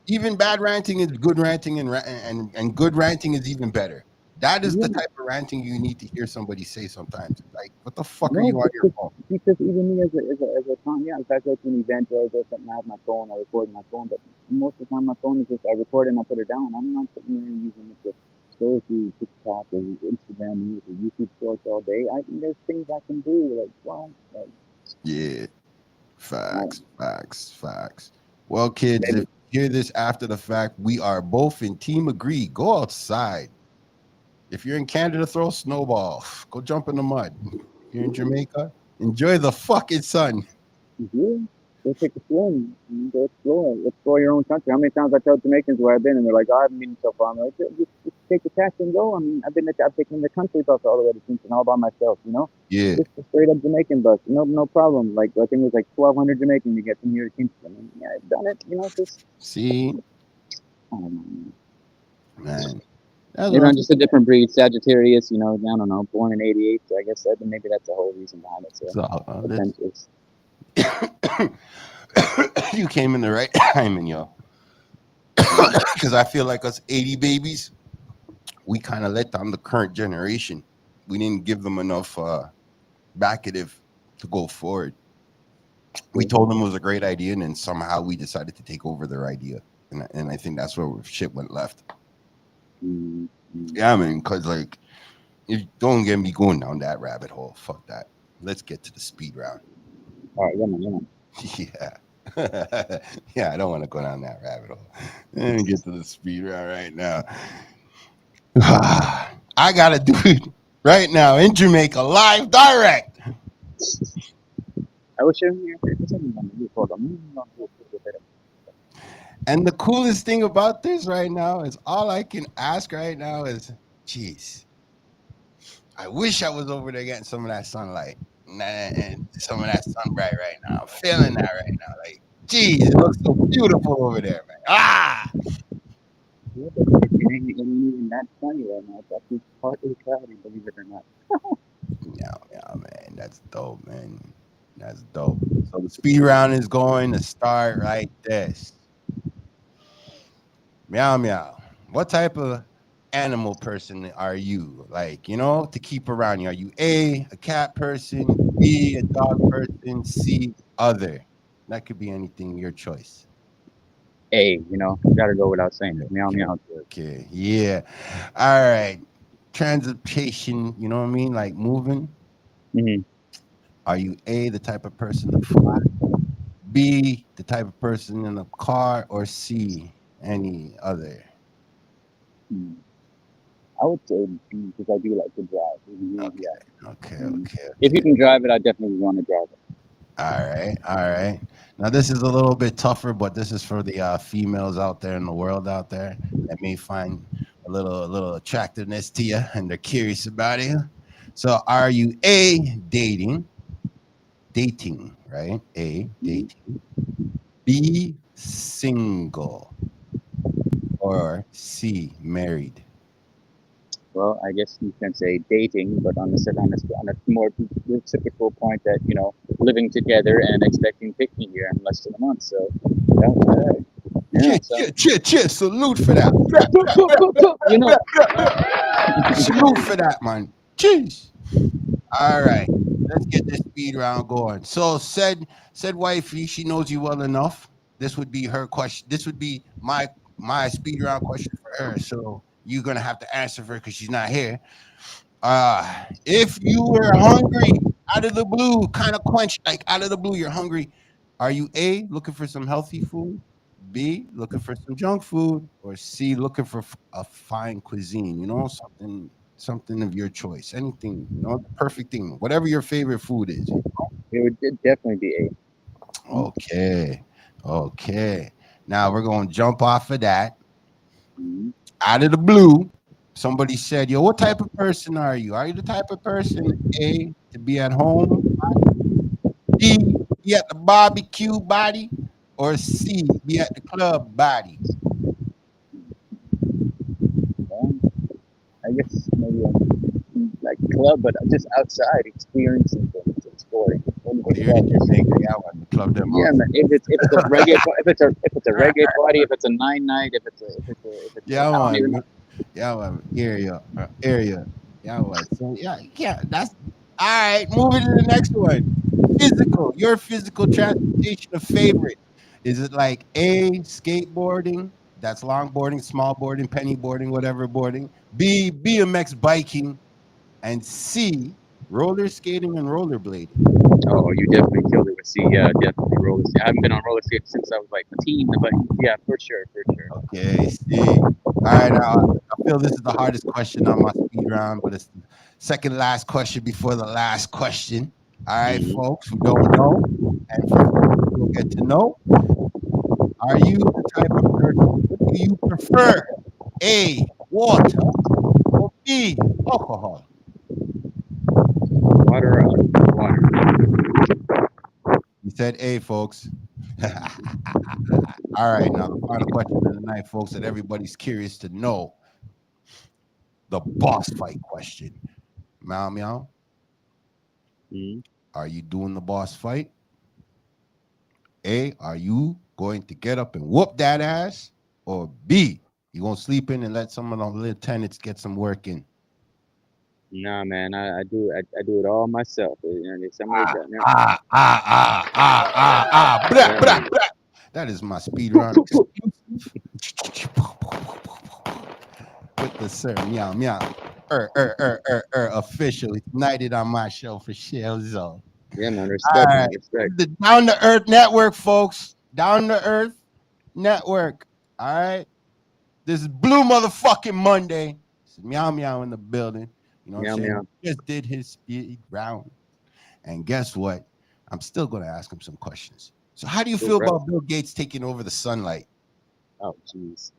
Even bad ranting is good ranting, and good ranting is even better. That is the yeah, type of ranting you need to hear somebody say sometimes. Like, what the fuck are no, you on your phone? because even me as a con, yeah, if I go to an event or I go something, I have my phone, I record my phone, but most of the time my phone is just, I record and I put it down. I'm not sitting there using it to scroll through TikTok or Instagram or YouTube shorts all day. I think there's things I can do, like, well, like, Yeah, uh, facts, facts, facts. Well, kids, if maybe, you hear this after the fact, we are both in team agree. Go outside. If you're in Canada, throw a snowball. Go jump in the mud. If you're in Jamaica, enjoy the fucking sun. yeah, go take a swim, go explore your own country. How many times I tell Jamaicans where I've been, and they're like, "Oh, I haven't been so far." I'm like, just take the taxi and go. I mean, I've taken the country bus all the way to Kingston all by myself. Yeah. Just a straight up Jamaican bus, no problem. Like I think it was like 1,200 Jamaican to get from here to Kingston. And, yeah, I've done it. Just See, I don't know. man. That's Maybe what I'm just a different breed, Sagittarius. I don't know, born in '88. So I guess maybe that's the whole reason behind it. So this. adventurous. You came in the right timing, yo. Yeah. Because I feel like us 80 babies, we kind of let down the current generation. We didn't give them enough backative to go forward. We told them it was a great idea, and then somehow we decided to take over their idea. And I think that's where shit went left. Mm-hmm. Yeah, I mean, because, like, you don't get me going down that rabbit hole. Fuck that. Let's get to the speed round. All right, yeah, man. Yeah. Yeah, I don't want to go down that rabbit hole. Let me get to the speed round right now. I got to do it right now in Jamaica, live, direct. I was sharing here. Hold on. And the coolest thing about this right now is all I can ask right now is, geez, I wish I was over there getting some of that sunlight and some of that sunbright right now. I'm feeling that right now. Like, geez, it looks so beautiful over there, man. Ah, Yeah, but it ain't even that sunny right now. It's actually partly cloudy, believe it or not. yeah, yeah, man. That's dope, man. That's dope. So the speed round is going to start like this. Meow, meow. What type of animal person are you? Like, to keep around you. Are you a cat person? B, a dog person. C, other. That could be anything, your choice. A, you know, gotta go without saying. Meow Okay, meow. okay, yeah. All right. Transportation, you know what I mean? Like moving. Mm-hmm. Are you A, the type of person to fly? B, the type of person in a car? Or C, any other? Hmm. I would say B because I do like to drive. Okay, Yeah. okay, Mhm. okay, If you okay. can drive it, I definitely want to drive it. All right, all right. Now this is a little bit tougher, but this is for the females out there in the world out there that may find a little attractiveness to you, and they're curious about you. So, are you A, dating, right? A, Mhm. dating. B, single. Or C, married. Well, I guess you can say dating, but on a more reciprocal point that living together and expecting pick me here in less than a month. So, yeah, yeah. Cheer, So, cheer, cheer, cheer. Salute for that. you know, Salute for that, man. Cheers. All right. Let's get this speed round going. So said wifey, she knows you well enough. This would be her question. This would be my speed round question for her. So you're gonna have to answer for her because she's not here. If you were hungry out of the blue, kind of quenched, like out of the blue, you're hungry. Are you A, looking for some healthy food? B, looking for some junk food? Or C, looking for a fine cuisine? You know, something of your choice. Anything, you know, the perfect thing, whatever your favorite food is. it would definitely be A. Okay. Okay. Now we're gonna jump off of that. Mhm. Out of the blue, somebody said, "Yo, what type of person are you? Are you the type of person A, to be at home, B, be at the barbecue body, or C, be at the club body?" Well, I guess maybe like club, but just outside experiencing things, exploring. Only Oh, the you're in club is Jamaica. Yeah, I want to club them yeah, out. man. If it's a reggae, if it's a reggae party, if it's a nine night, if it's a Yeah, I don't even man. know. Yeah, man. Area. Yeah, man. So yeah. That's all right. Moving to the next one. Physical. Your physical transportation of favorite. Is it like A, skateboarding? That's longboarding, small boarding, penny boarding, whatever boarding. B, BMX biking, and C, roller skating and rollerblading. Oh, you definitely killed it with C. Yeah, definitely roller skate. I haven't been on roller skates since I was like a teen, but yeah, for sure, for sure. Okay, C. All right, now I feel this is the hardest question on my speed round, but it's the second last question before the last question. All right, Hmm. folks who don't know, and for folks who will get to know, are you the type of person? What do you prefer? A, water, or B, alcohol? Water, water. You said A, folks. All right, now the final question of the night, folks, that everybody's curious to know, the boss fight question. Meow meow. Hmm. Are you doing the boss fight? A, are you going to get up and whoop that ass? Or B, you gonna sleep in and let some of the lieutenants get some work in? Nah, man, I do it all myself. If somebody Ah, got ah, ah, ah, ah, ah, ah, blah, yeah, blah, man. blah. That is my speed round exclusive. With the sir, meow, meow. Official. Knighted on my show for shells. All Yeah, man. Respect, right. man. This Respect. is the Down to Earth Network, folks. Down to Earth Network. All right. This is Blue Motherfucking Monday. This is Meow Meow in the building. You know what I'm Meow saying? meow. He just did his speed round. And guess what? I'm still going to ask him some questions. So, how do you Cool, feel bro. about Bill Gates taking over the sunlight? Oh, jeez.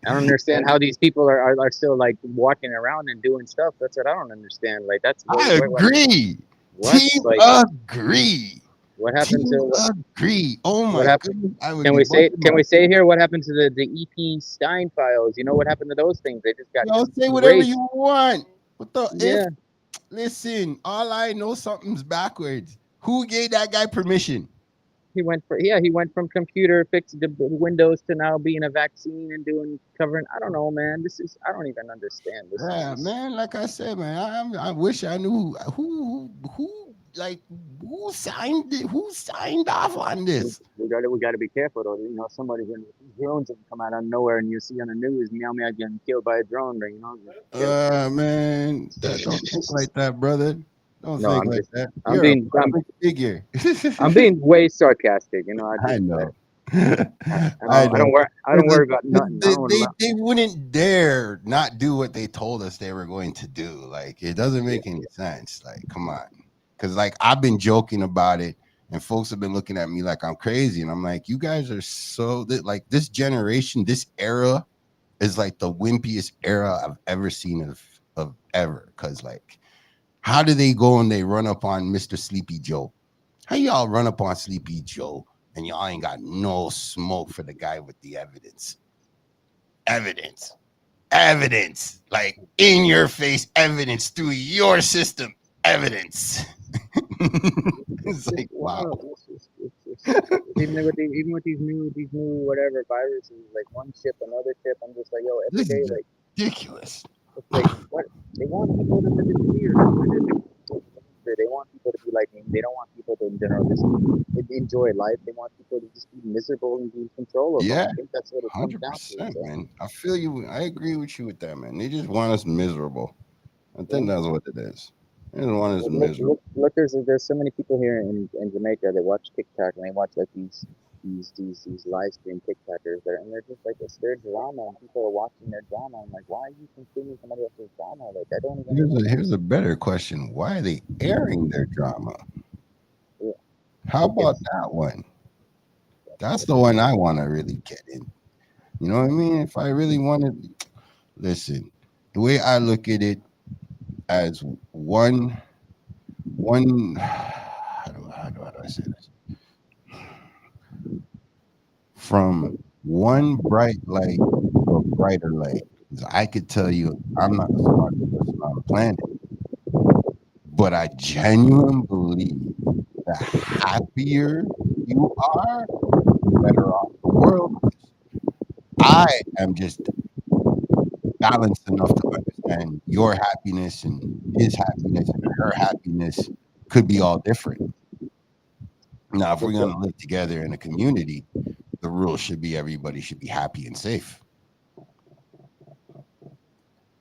I don't understand how these people are still like walking around and doing stuff. That's what I don't understand. Like that's I agree. what Team like agree. what happened Team to agree. Oh what my happened? goodness. I would Can be we say busting can my. we say here what happened to the EP Stein files? You know what happened to those things? They just got Yo, say whatever erased. you want. What the if Yeah, listen, all I know something's backwards. Who gave that guy permission? He went from computer fixing the Windows to now being a vaccine and doing covering. I don't know, man. I don't even understand. This is Yeah, just man. Like I said, man, I wish I knew like who signed off on this. we got to be careful though. You know, somebody's gonna drones have come out of nowhere, and you see on the news Meow Meow getting killed by a drone. You know, Man, don't think like that, brother. Don't no, think like that. I'm You're a being public figure. I'm being way sarcastic. You know, I know. I I don't know. worry. I don't worry about nothing. I don't. They wouldn't dare not do what they told us they were going to do. Like it doesn't Yeah. make any sense. Like, come on. Because like I've been joking about it, and folks have been looking at me like I'm crazy. And I'm like, you guys are so like this generation, this era is like the wimpiest era I've ever seen of ever. Cause like, how do they go and they run up on Mr. Sleepy Joe? How y'all run up on Sleepy Joe and y'all ain't got no smoke for the guy with the evidence? Evidence. Evidence. Like in your face evidence through your system. Evidence. It's like wow. Even with these new whatever viruses, like one chip, another chip. I'm just like, yo, every This day, is like ridiculous. it's like what they want people to live in fear. They want people to be like me. They don't want people to in general just enjoy life. They want people to just be miserable and be in control of them. Yeah, I think that's what it comes down to. 100%, So man. I feel you. I agree with you with that, man. They just want us miserable. I yeah. think that's what it is. They just want us miserable. Look, there's so many people here in Jamaica that watch TikTok and they watch like these live stream TikTokers there, and they're just like it's their drama, and people are watching their drama. I'm like, why are you consuming somebody else's drama? Like I don't even know. Here's a better question. Why are they airing their drama? Yeah, How about it's that one? That's the one I want to really get in. You know what I mean? If I really wanted, listen, the way I look at it as one, how do I say this? From one bright light to a brighter light. 'Cause I could tell you, I'm not the smartest person on the planet, but I genuinely believe the happier you are, the better off the world is. I am just balanced enough to understand your happiness and his happiness and her happiness could be all different. Now, if we're going to live together in a community, the rule should be everybody should be happy and safe.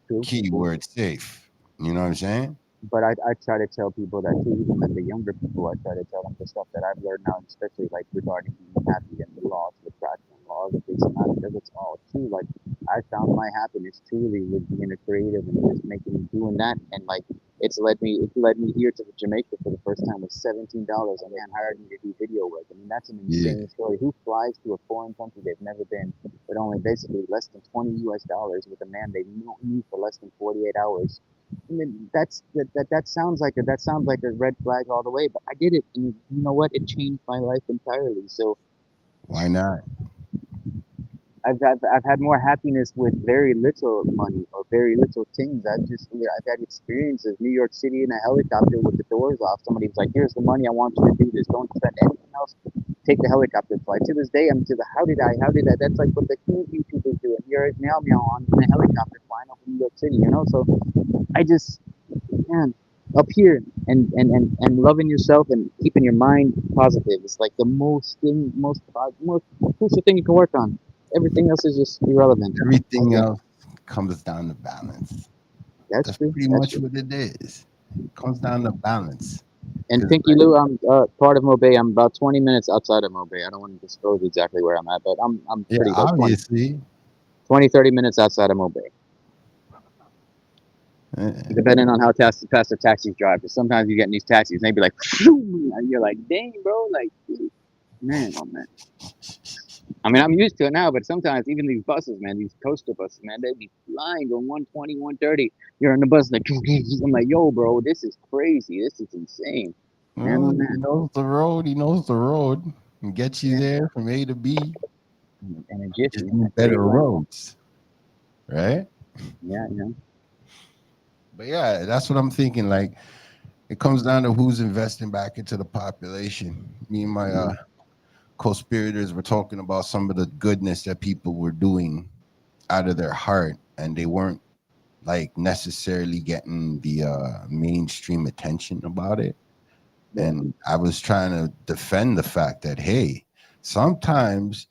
true. Keyword safe. You know what I'm saying? But I try to tell people that too, even like the younger people, I try to tell them the stuff that I've learned now, especially like regarding being happy and the laws of attraction, laws of this and that, because it's all true. Like I found my happiness truly with being a creative and just making doing that, and like it led me here to Jamaica for the first time with $17. A man hired me to do video work. I mean that's an Yeah. insane story. Who flies to a foreign country they've never been, but only basically less than $20 with a man they knew for less than 48 hours. I mean, that sounds like a red flag all the way, but I did it, and you know what? It changed my life entirely. So Why not? I've had more happiness with very little money or very little things. I've had experiences. New York City in a helicopter with the doors off. Somebody was like, "Here's the money. I want you to do this. Don't spend anything else. Take the helicopter flight." To this day, I'm to the how did I? That's like what the cool YouTubers do. And here is Meow Meow on in a helicopter flying over New York City. You know, so I just man, up here and loving yourself and keeping your mind positive is like the most crucial thing you can work on. Everything else is just irrelevant. Everything else comes down to balance. That's That's true. pretty That's much true. what it is. It comes down to balance. And Because Pinky Lou, I'm part of Mobay. I'm about 20 minutes outside of Mobay. I don't want to disclose exactly where I'm at, but I'm yeah, pretty like obviously. 30 minutes outside of Mobay, eh, depending on how fast the taxis drive. Because sometimes you get in these taxis and they be like, and you're like, dang, bro, like, man, oh man. I mean, I'm used to it now, but sometimes even these buses, man, these coaster buses, man, they be flying going 120, 130. You're on the bus, like, I'm like, yo, bro, this is crazy. This is insane. Man, oh well, he man. knows the road. He knows the road and gets you Yeah. there from A to B. And a Just jiffy, need a great better one. roads, right? Yeah, you know. But yeah, that's what I'm thinking. Like, it comes down to who's investing back into the population. Me and my co-conspirators were talking about some of the goodness that people were doing out of their heart, and they weren't like necessarily getting the mainstream attention about it. And I was trying to defend the fact that, hey, sometimes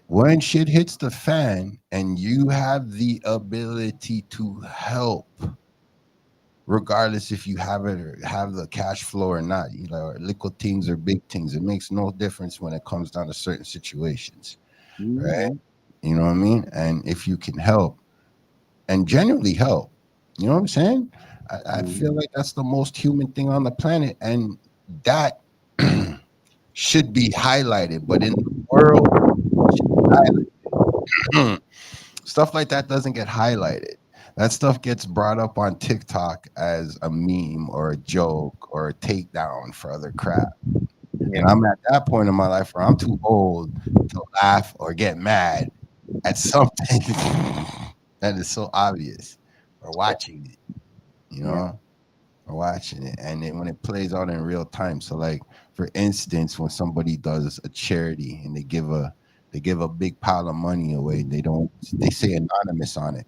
when shit hits the fan and you have the ability to help, regardless if you have it or have the cash flow or not, you know, little things or big things, it makes no difference when it comes down to certain situations, right? You know what I mean? And if you can help and genuinely help, you know what I'm saying? I feel like that's the most human thing on the planet, and that should be highlighted. But in the world, stuff like that doesn't get highlighted. That stuff gets brought up on TikTok as a meme or a joke or a takedown for other crap. And I'm at that point in my life where I'm too old to laugh or get mad at something that is so obvious, or watching it, you know, or watching it. And then when it plays out in real time. So like, for instance, when somebody does a charity and they give a big pile of money away, they say anonymous on it.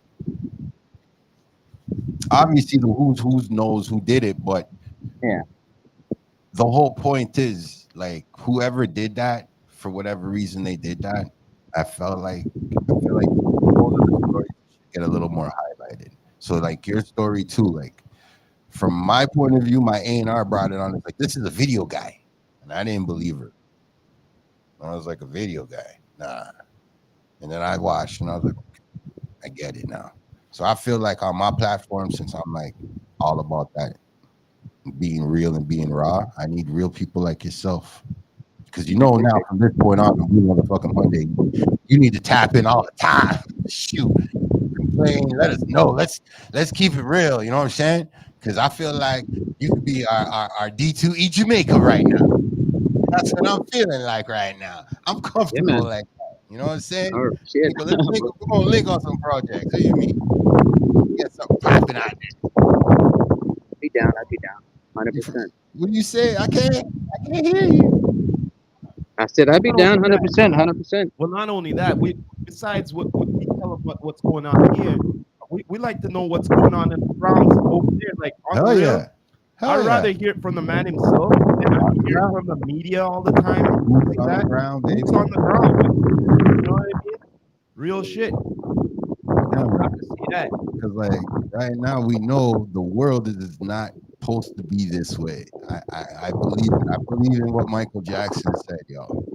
Obviously the who's knows who did it, but the whole point is, like, whoever did that, for whatever reason they did that, I feel like those are the stories that should get a little more highlighted. So like your story too, like from my point of view, my A&R brought it on. It's like, this is a video guy, and I didn't believe her. I was like, a video guy, nah. And then I watched, and I was like, okay, I get it now. So I feel like on my platform, since I'm like all about that, being real and being raw, I need real people like yourself. Because you know now, from this point on, Blue Motherfucking Monday, you need to tap in all the time. Shoot, complain, let us know. Let's keep it real. You know what I'm saying? Because I feel like you could be our D2E Jamaica right now. That's what I'm feeling like right now. I'm comfortable like that. You know what I'm saying? Oh shit! We're gonna link on some projects. What do you mean? Get something popping out there. I'd be down, 100%. What do you say? I can't hear you. I said I'd be down, 100%, 100%. Well, not only that, we besides what we tell about what's going on here, we like to know what's going on in the grounds over there. Like on Hell the real, yeah. I'd rather hear it from the man himself than I hear it from the media all the time. Like on that. the ground, baby. It's on the ground. You know what I mean? Real shit. Yeah, I'd rather see that. because like right now we know the world is not supposed to be this way. I believe in what Michael Jackson said, y'all.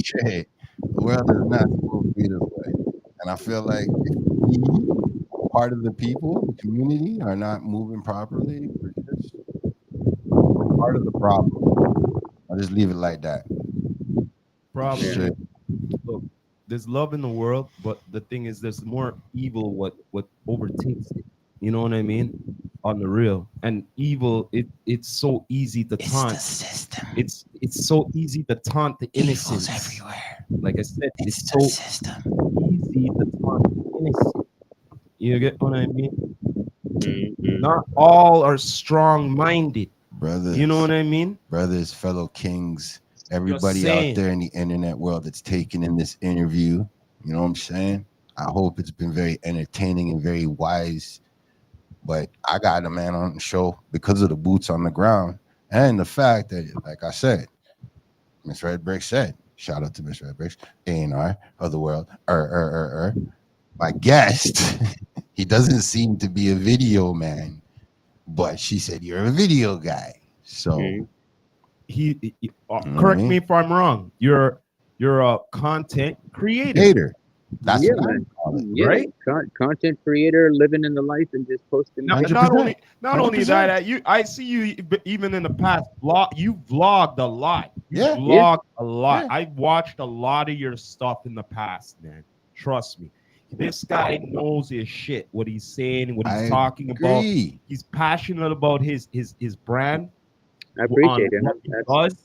Shit, the world is not supposed to be this way. And I feel like if we, part of the people, the community, are not moving properly, we're part of the problem. I'll just leave it like that. Problem. Shit. Look, there's love in the world, but the thing is, there's more evil what overtakes it. You know what I mean? On the real, and evil, it's so easy to taunt. It's the system. It's so easy to taunt the innocence. Evil's everywhere. Like I said, It's so the system. easy to taunt the innocent. You get what I mean? Mm-hmm. Not all are strong-minded. Brothers. You know what I mean? Brothers, fellow kings, everybody out there in the internet world that's taken in this interview, you know what I'm saying? I hope it's been very entertaining and very wise. But I got a man on the show because of the boots on the ground and the fact that, like I said, Miss Red Brick said, shout out to Miss Red Bricks, A&R of the world. My guest, he doesn't seem to be a video man, but she said you're a video guy. So correct me if I'm wrong. You're a content creator. That's what I call it, right? Content creator, living in the life and just posting. Not only that, I see you even in the past. You vlogged a lot. A lot. Yeah. I've watched a lot of your stuff in the past, man. Trust me. This guy knows his shit. What he's saying, what he's talking about. He's passionate about his brand. I appreciate it. What he does.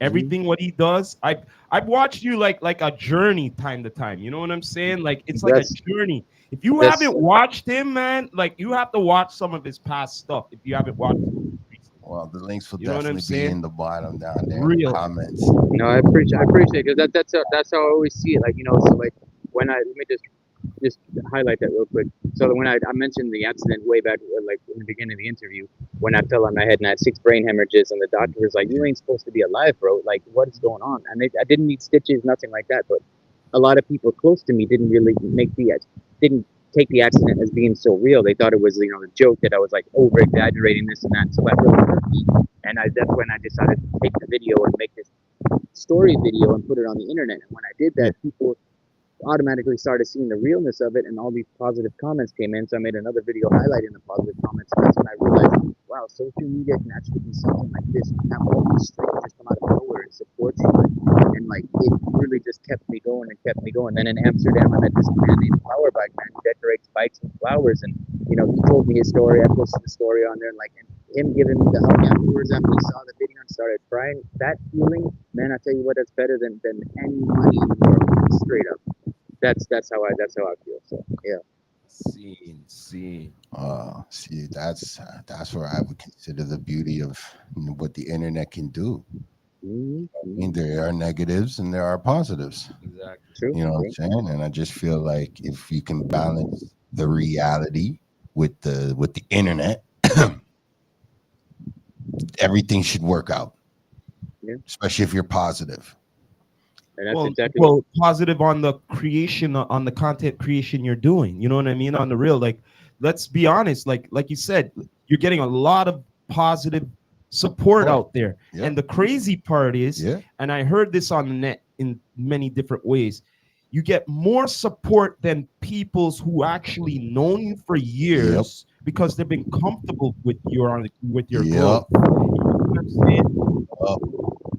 Everything what he does, I've watched you like a journey time to time. You know what I'm saying? Like it's like a journey. If you haven't watched him, man, like you have to watch some of his past stuff. If you haven't watched him. Well, the links will You know what I'm definitely be saying? in the bottom down there in the Real. comments. No, I appreciate because that's how I always see it. Like, you know, so like when I let me just highlight that real quick. So when I mentioned the accident way back, like in the beginning of the interview, when I fell on my head and I had 6 brain hemorrhages, and the doctor was like, "You ain't supposed to be alive, bro. Like, what is going on?" And I didn't need stitches, nothing like that. But a lot of people close to me didn't take the accident as being so real. They thought it was, you know, a joke, that I was like over exaggerating this and that. So that really hurt me. And that's when I decided to take the video and make this story video and put it on the internet. And when I did that, people automatically started seeing the realness of it, and all these positive comments came in. So I made another video highlighting the positive comments, and that's when I realized, wow, social media can actually be something like this. You can have all these strangers come out of nowhere and support you, and like it really just kept me going and kept me going. Then in Amsterdam, I met this man named Flower Bike Man who decorates bikes with flowers, and you know, he told me his story. I posted the story on there, and like, and him giving me the hug afterwards after he saw the video and started crying. That feeling, man, I tell you what, that's better than any money in the world, straight up. That's how I feel. So yeah. Scene. See, that's where I would consider the beauty of what the internet can do. Mm-hmm. I mean, there are negatives and there are positives. Exactly. True. You know what I'm saying? And I just feel like if you can balance the reality with the internet, everything should work out. Yeah. Especially if you're positive. And that's Well, exactly well, positive on the creation, on the content creation you're doing. You know what I mean? On the real, like, let's be honest. Like you said, you're getting a lot of positive support out there. Yeah. And the crazy part is, Yeah. and I heard this on the net in many different ways, you get more support than people's who actually known you for years because they've been comfortable with your growth. You know what I'm saying?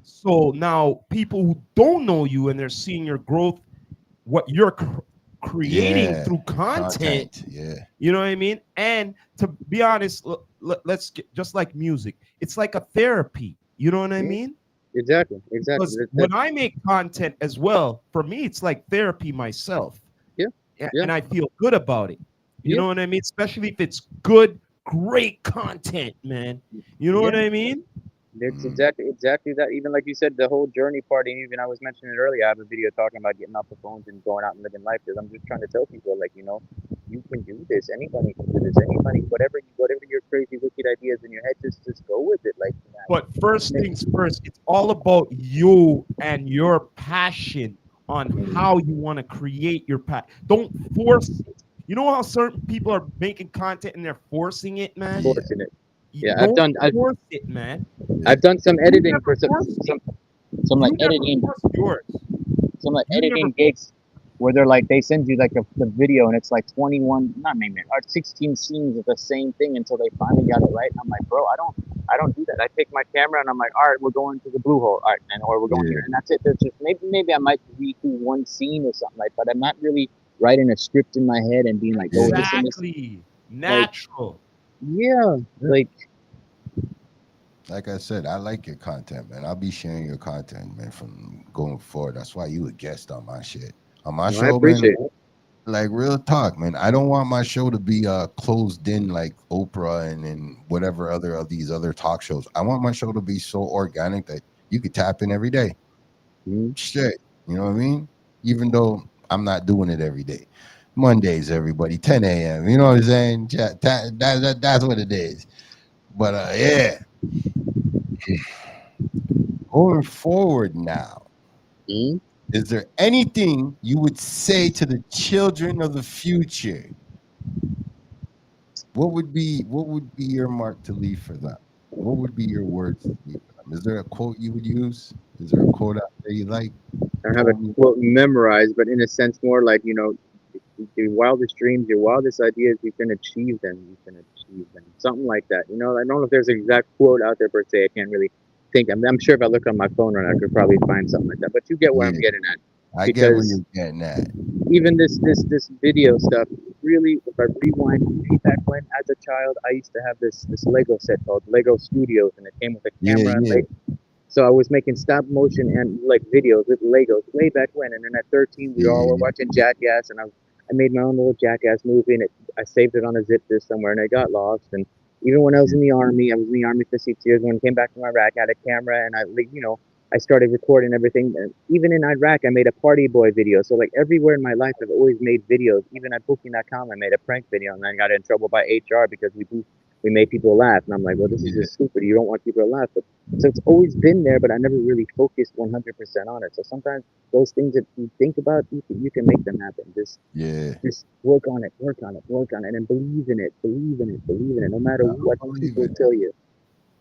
So now people who don't know you and they're seeing your growth, what you're creating through content, Yeah. you know what I mean? And to be honest, let's get, just like music, it's like a therapy. You know what I mean? exactly. Because when I make content as well, for me, it's like therapy myself. Yeah. And I feel good about it. You Yeah. know what I mean? Especially if it's good, great content, man. You know what I mean? It's exactly that. Even like you said, the whole journey part, and even I was mentioning it earlier. I have a video talking about getting off the phones and going out and living life. Because I'm just trying to tell people, like, you know, you can do this. Anybody can do this. Anybody, whatever your crazy wicked ideas in your head, just go with it. Like, but first things first, it's all about you and your passion on how you want to create your passion. Don't force it. You know how certain people are making content and they're forcing it, man? Forcing it. Yeah, Don't force it, man. I've done some editing for some like You never editing force yours. some like You editing never gigs where they're like, they send you like the video and it's like 21, not maybe, or 16 scenes of the same thing until they finally got it right. And I'm like, bro, I don't do that. I take my camera and I'm like, all right, we're going to the blue hole, all right, and or we're going here, and that's it. There's just maybe I might redo one scene or something like, but I'm not really writing a script in my head and being like, oh, this and this. Natural. Like, like I said, I like your content, man. I'll be sharing your content, man, from going forward. That's why you a guest on my shit. On my show, I appreciate man. it. Like real talk, man. I don't want my show to be closed in like Oprah and whatever other of these other talk shows. I want my show to be so organic that you could tap in every day. Shit. You know what I mean? Even though I'm not doing it every day. Mondays, everybody, 10 a.m. You know what I'm saying? That's what it is. But yeah. Going forward now, is there anything you would say to the children of the future? What would be your mark to leave for them? What would be your words to leave for them? Is there a quote you would use? Is there a quote out there you like? I don't have a quote memorized, but in a sense, more like, you know, your wildest dreams, your wildest ideas, you can achieve them. You can achieve them. Something like that. You know, I don't know if there's an exact quote out there per se. I can't really think. I'm sure if I look on my phone right now, I could probably find something like that. But you get where I'm getting at. I get where you're getting at. Even this video stuff, really, if I rewind way back when, as a child, I used to have this Lego set called Lego Studios, and it came with a camera and Lego. So I was making stop motion and like videos with Legos way back when. And then at 13, we all were watching Jackass, and I made my own little Jackass movie, and I saved it on a zip disk somewhere, and it got lost. And Even when I was in the army, I was in the army for 6 years. When I came back from Iraq, I had a camera, and I started recording everything. And even in Iraq, I made a party boy video. So like everywhere in my life, I've always made videos. Even at Booking.com, I made a prank video, and then got in trouble by HR because we made people laugh. And I'm like, well, this is just stupid. You don't want people to laugh. But so it's always been there, but I never really focused 100% on it. So sometimes those things that you think about, you can make them happen. Just work on it, and believe in it, believe in it, no matter what people tell you.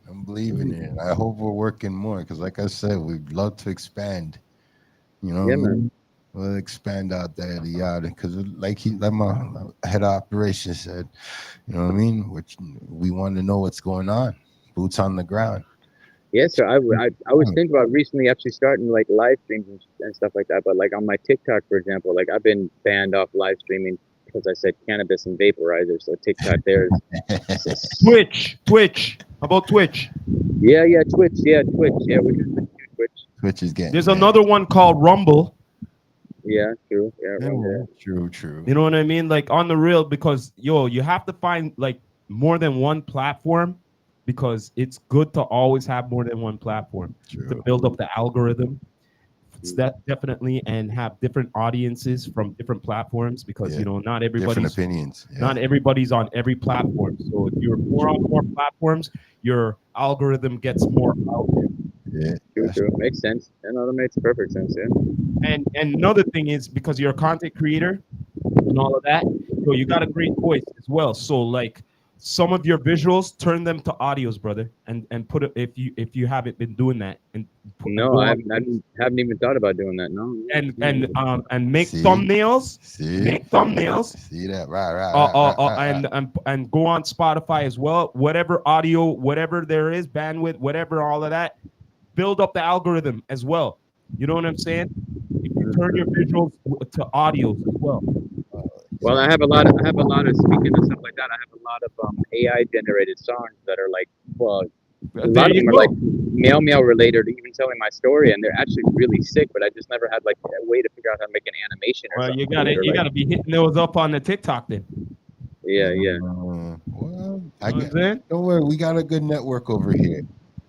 I'm believing it. I hope we're working more because, like I said, we'd love to expand. You know, Yeah, what I man. mean? We'll expand out there, the yard, because like my head of operations said, you know what I mean. Which we want to know what's going on, boots on the ground. Yeah, so I was thinking about recently actually starting like live streams and stuff like that. But like on my TikTok, for example, like I've been banned off live streaming because I said cannabis and vaporizer. So TikTok there's Twitch. How about Twitch? yeah, Twitch, yeah, we can do Twitch. Twitch is getting There's banned. another one called Rumble. Yeah, true. Yeah, Yeah, Rumble. true. You know what I mean? Like on the real, because you have to find like more than one platform because it's good to always have more than one platform to True. build up the algorithm. It's that definitely, and have different audiences from different platforms because Yeah. not Different everybody's opinions. Yeah. not everybody's on every platform. So if you're more on more platforms, your algorithm gets more out there. Yeah. True. Makes sense. That makes perfect sense. Yeah. And another thing is because you're a content creator and all of that, you got a great voice as well. So like some of your visuals, turn them to audios, brother, and put it if you haven't been doing that, and No, go I on haven't even thought about doing that. No. and make See? thumbnails, See? See that? Right. and go on Spotify as well. Whatever audio, whatever there is, bandwidth, whatever, all of that, build up the algorithm as well. You know what I'm saying? If you turn your visuals to audios as well. Well, I have a lot of speaking of stuff like that. I have a lot of AI generated songs that are like, well, a There lot of you them are go. like Meow related, or even telling my story, and they're actually really sick. But I just never had like a way to figure out how to make an animation or Well, something. you gotta be hitting those up on the TikTok then. Yeah. Well, You know what I'm saying? don't worry. We got a good network over here.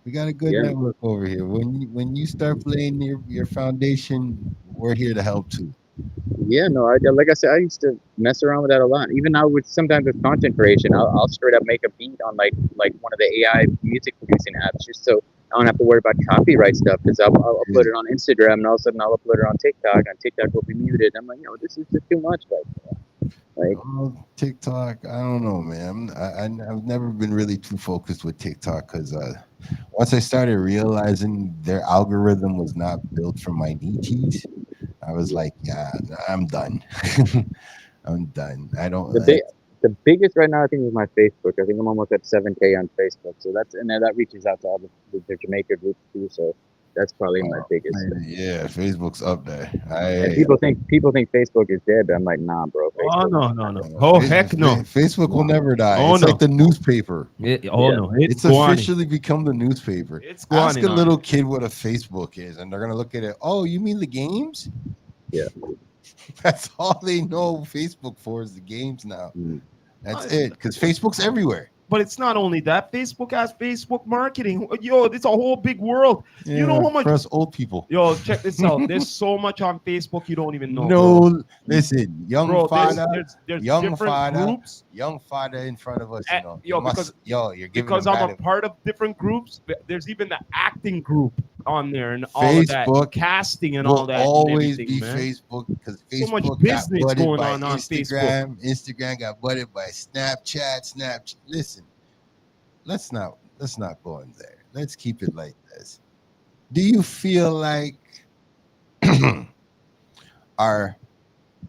We got a good Yeah. network over here. When you start playing your foundation, we're here to help too. Yeah, no, like I said, I used to mess around with that a lot. Even now, with sometimes with content creation, I'll straight up make a beat on like one of the AI music producing apps, just so I don't have to worry about copyright stuff. Because I'll upload it on Instagram, and all of a sudden I'll upload it on TikTok, and TikTok will be muted. I'm like, this is just too much. Like TikTok, I don't know, man. I've never been really too focused with TikTok because once I started realizing their algorithm was not built for my niches, I was like, yeah, I'm done. I'm done. I don't. the big, the biggest right now, I think, is my Facebook. I think I'm almost at 7K on Facebook. So and then that reaches out to all the Jamaica groups too. So that's probably my biggest. Yeah, Facebook's up there. And people think Facebook is dead, but I'm like, nah, bro. Oh Facebook. no. Oh heck no. Facebook will never die. Oh, It's no. like the newspaper. No. It's officially become the newspaper. It's Ask a going on. little kid what a Facebook is, and they're gonna look at it. Oh, you mean the games? Yeah. That's all they know Facebook for is the games now. Mm. That's it. Because Facebook's everywhere. But it's not only that. Facebook has Facebook marketing. It's a whole big world. Yeah, You know how much? for us old people. Check this out. There's so much on Facebook you don't even know. No, bro. listen, young Bro, father, there's young different father, groups. young father in front of us. You're You're giving because them I'm a bad part of different groups. There's even the acting group on there and all of that, Facebook casting and will all that. always and be man. Facebook because So much Facebook got business butted going by on Facebook. Instagram got butted by Snapchat. Listen, let's not go in there. Let's keep it like this. Do you feel like our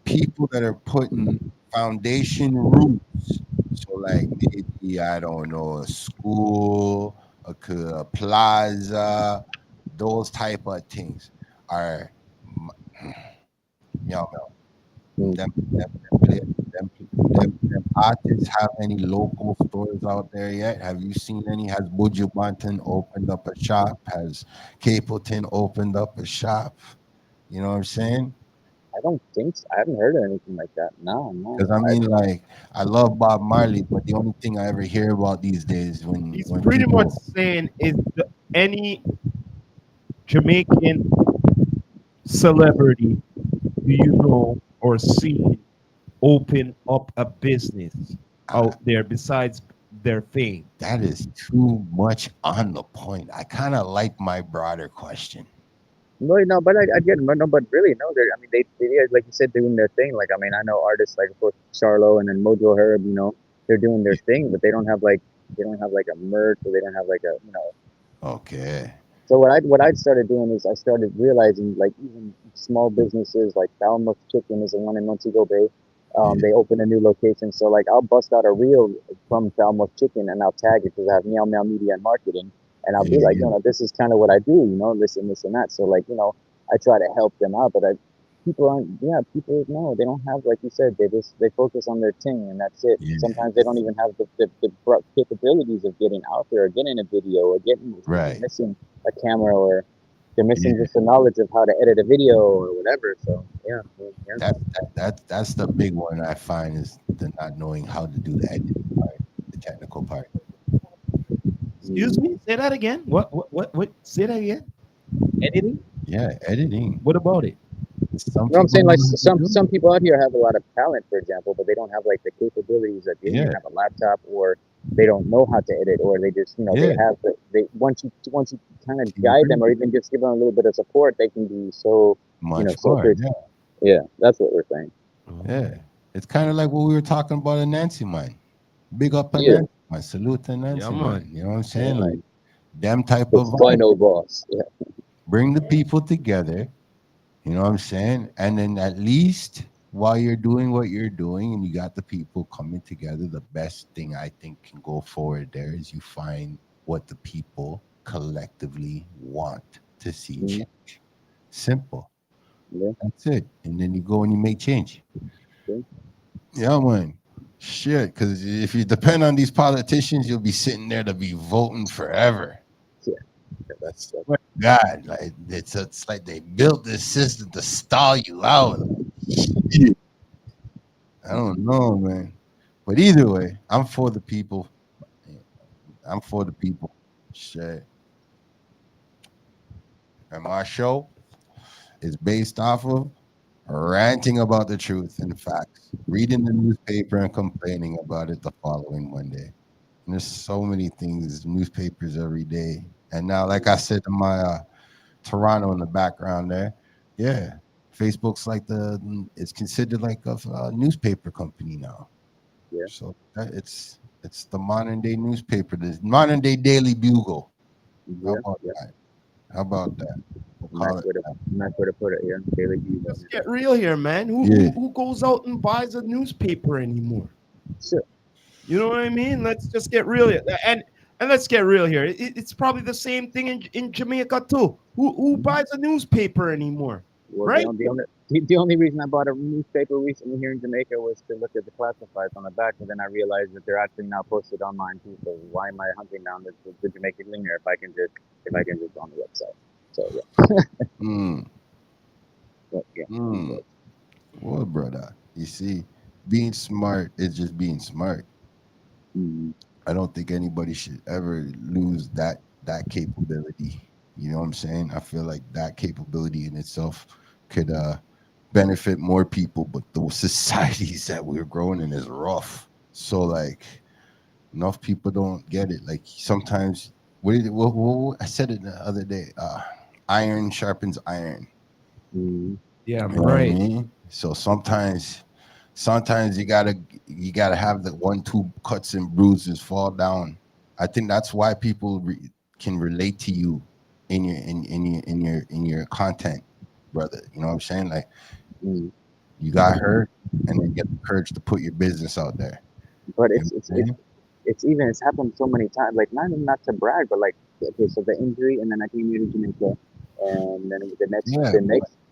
people that are putting foundation roots, so like maybe I don't know, a school, a plaza, those type of things are meow meow. Mm. Them artists have any local stores out there yet? Have you seen any? Has Buju Banton opened up a shop? Has Capleton opened up a shop? You know what I'm saying? I don't think so. I haven't heard of anything like that. No, no. Because I mean, like, I love Bob Marley, but the only thing I ever hear about these days He's when pretty much people, saying any Jamaican celebrity do you know or seen open up a business uh, out there besides their fame? that is too much on the point. I kind of like my broader question. No, no, but I get no, but really, no. They're, I mean, they are, like you said, doing their thing. Like, I mean, I know artists like, of course, Charlo and then Mojo Herb. You know, they're doing their thing, but they don't have like a merch, or they don't have like a, you know. Okay. So what I started doing is I started realizing, like, even small businesses like Falmouth Chicken is the one in Montego Bay. Yeah. They opened a new location, so like I'll bust out a reel from Falmouth Chicken and I'll tag it because I have Meow Meow Media and Marketing, and I'll be like, Yeah. this is kind of what I do, this and that. So like, I try to help them out, but people no, they don't have, like you said, they focus on their thing and that's it. Yeah. Sometimes they don't even have the capabilities of getting out there or getting a video or getting, they're Right. missing a camera, or they're missing Yeah. just the knowledge of how to edit a video or whatever. So yeah, yeah. That's the big one I find is the not knowing how to do the editing part, the technical part. Excuse me? Say that again. What? Say that again. Editing? Yeah, editing. What about it? Some No, I'm people saying, don't like, know how to do some it. people out here have a lot of talent, for example, but they don't have like the capabilities that they don't Yeah. even have a laptop, or they don't know how to edit, or they just, they Yeah. have they once you kind of Team guide them, Green. or even just give them a little bit of support, they can be so, Much so more. good. Yeah. Yeah, that's what we're saying. Yeah. It's kind of like what we were talking about in Nancy man. Big up on Yeah, Nancy man. Salute to Yeah, Nancy man. man. You know what I'm yeah, saying? Like man. them type The of vibe. final boss. Yeah, Bring the people together. You know what I'm saying? And then at least while you're doing what you're doing and you got the people coming together, the best thing I think can go forward there is you find what the people collectively want to see mm-hmm. change. Simple. Yeah, That's it. And then you go and you make change. yeah, Yeah, man. Shit. Because if you depend on these politicians, you'll be sitting there to be voting forever. yeah. I That's swear to God, like it's like they built this system to stall you out. Like, shit. I don't know, man. But either way, I'm for the people. I'm for the people. Shit. And my show is based off of ranting about the truth and facts, reading the newspaper and complaining about it the following Monday. And there's so many things, newspapers every day. And now, like I said to my Toronto in the background there, yeah, Facebook's like it's considered like a newspaper company now. yeah, So it's the modern day newspaper, the modern day Daily Bugle. How yeah, about yeah. that? How about that? We'll Nice call it way to that. nice way to put it. Yeah, daily views. Let's get real here, man. Who Yeah. who who goes out and buys a newspaper anymore? Sure. You know what I mean? Let's just get real here. And let's get real here. It's probably the same thing in Jamaica too. Who Mhm. buys a newspaper anymore? Well, Right? the only reason I bought a newspaper recently here in Jamaica was to look at the classifieds on the back, but then I realized that they're actually now posted online too. So why am I hunting down the Jamaican linear if I can just go on the website? So yeah, Mm, but yeah, mm. Well, brother, you see, being smart is just being smart. mm, I don't think anybody should ever lose that capability. You know what I'm saying? I feel like that capability in itself could benefit more people, but those societies that we're growing in is rough. So like enough people don't get it. Like sometimes what I said it the other day, iron sharpens iron. mm, Yeah, You know what I right. mean? So sometimes you gotta have the 1-2 cuts and bruises fall down. I think that's why people can relate to you in your content, brother. You know what I'm saying? Like mm. you got hurt and then get the courage to put your business out there. But You know what I'm saying? it's happened so many times. Like, not to brag, but like, okay, so the injury, and then I came here to Jamaica, and then Yeah,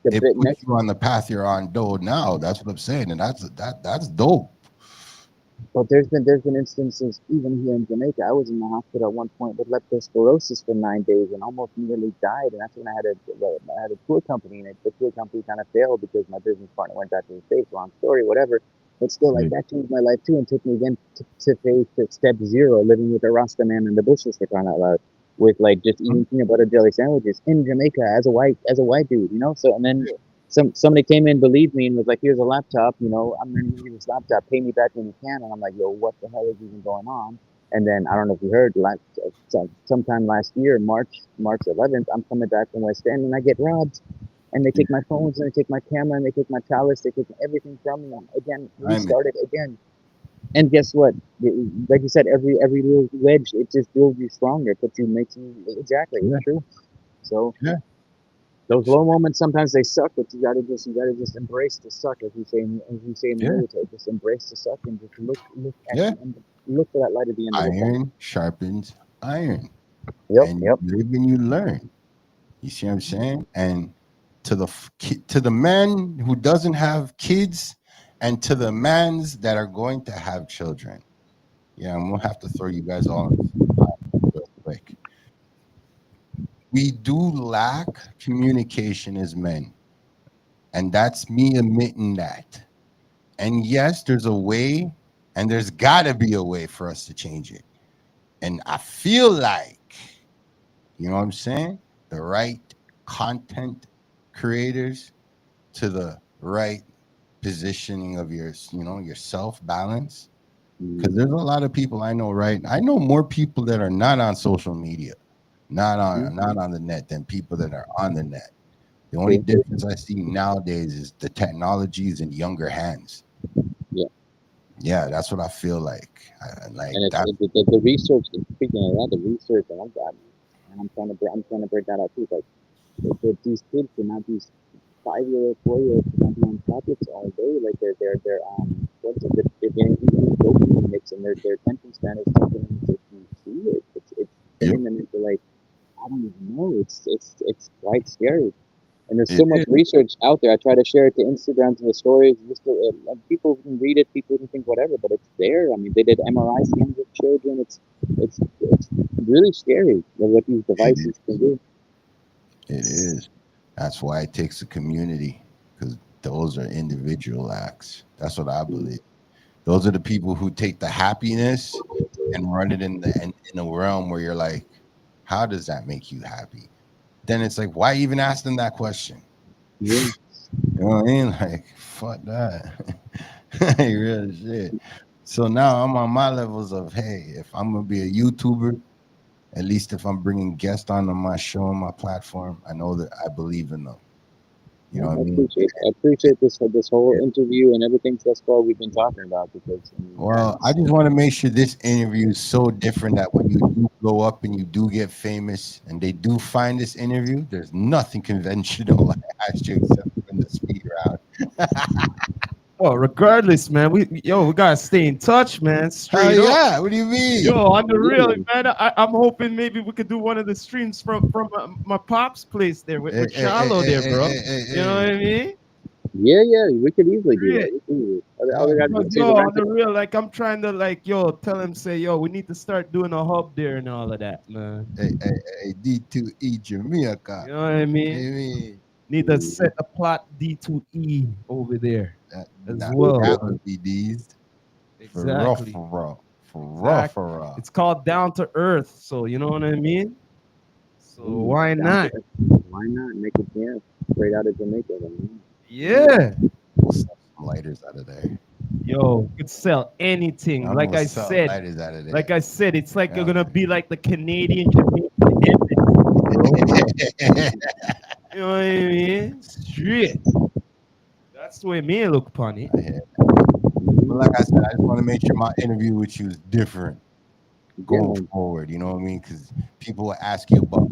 but it puts next. you on the path you're on though now. That's what I'm saying. And that's dope. But there's been instances even here in Jamaica. I was in the hospital at one point with leptospirosis for 9 days and almost nearly died. And that's when I had a tour company, and the tour company kind of failed because my business partner went back to the States. Long story, whatever. But still, like that changed my life too, and took me again to phase to step zero, living with a Rasta man in the bushes for crying out loud, with like just eating peanut butter jelly sandwiches in Jamaica as a white dude, you know. So and then somebody came in, believed me, and was like, "Here's a laptop. You know, I'm gonna give you this laptop. Pay me back when you can." And I'm like, "Yo, what the hell is even going on?" And then I don't know if you heard, sometime last year, March 11th, I'm coming back from West End, and I get robbed. And they take my phones, and they take my camera, and they take my chalice, they take everything from me. Again, I'm restarted again. And guess what? Like you said, every little wedge, it just builds you stronger. Puts you, makes you exactly. yeah, It's true. So yeah, those low moments sometimes they suck, but you gotta just embrace the suck, as we say in the yeah, military. Just embrace the suck and just look at yeah. the end, look for that light at the end of the tunnel. Iron sharpens iron, Yep, and yep. you live and you learn. You see what I'm saying? And to the man who doesn't have kids, and to the mans that are going to have children. Yeah, I'm gonna have to throw you guys all in the spot real quick. We do lack communication as men, and that's me admitting that. And yes, there's a way, and there's gotta be a way for us to change it. And I feel like, you know what I'm saying? The right content creators to the right positioning of your self balance. Because Mm-hmm. there's a lot of people I know, right? I know more people that are not on social media, not on the net, than people that are on the net. The only See, difference I see nowadays is the technology is in younger hands. yeah, Yeah, that's what I feel like. Like and it's that. the research. Speaking of that, the research, and I'm trying to break that out too. Like these kids cannot these 5-year-old, 4-year-old cannot be on tablets all day. Like they're what's it? They're getting these dopamine hits, and their attention span is taking them to see it. It's Yep, turning them into like I don't even know. It's quite scary. And there's so it much is. research out there. I try to share it to Instagram, to the stories. Just people can read it. People can think whatever, but it's there. I mean, they did MRI scans of children. It's really scary what these It is. devices can do. It is. That's why it takes a community, because those are individual acts. That's what I believe. Those are the people who take the happiness and run it in a realm where you're like, how does that make you happy? Then it's like, why even ask them that question? Yeah, You know what I mean? Like, fuck that. Like, real shit. So now I'm on my levels of, hey, if I'm gonna be a YouTuber, at least if I'm bringing guests onto my show and my platform, I know that I believe in them. You know well, what I I mean? appreciate I appreciate this whole interview and everything thus far we've been talking about because I mean, Well, I just want to make sure this interview is so different that when you do blow up and you do get famous and they do find this interview, there's nothing conventional I asked you except in the speed round. Well, regardless, man, we gotta stay in touch, man. Hell Straight up. yeah. What do you Yo, mean? on the yeah, real, man. man, I'm hoping maybe we could do one of the streams from my pop's place there Hey, with hey, hey, Shallow hey, there, hey, bro. hey, hey, You know what hey. I mean? Yeah, yeah, we could easily do that. Great. We could easily. All Yeah. we got to Because do is say yo, the on rent. the real, like I'm trying to like yo tell him say yo we need to start doing a hub there and all of that, man. Hey, D2E Jamaica. You know what I mean? I mean, Need to set a plot D2E over there that, as that, well. that would be these for rough, Exactly. for raw, for raw, Exactly. for raw. It's called down to earth. So you know what I mean? So why Down to not? earth. Why not make it yeah straight out of Jamaica? Then, Yeah. We'll sell some lighters out of there. Yo, could sell anything. I'm gonna sell lighters out of there. It's like you're Yeah. gonna be like the Canadian Jamaican embassy, bro. You know what I mean? Straight. That's the way me look upon it. I hear. But like I said, I just want to make sure my interview with you is different yeah, going man. forward. You know what I mean? Because people will ask you about.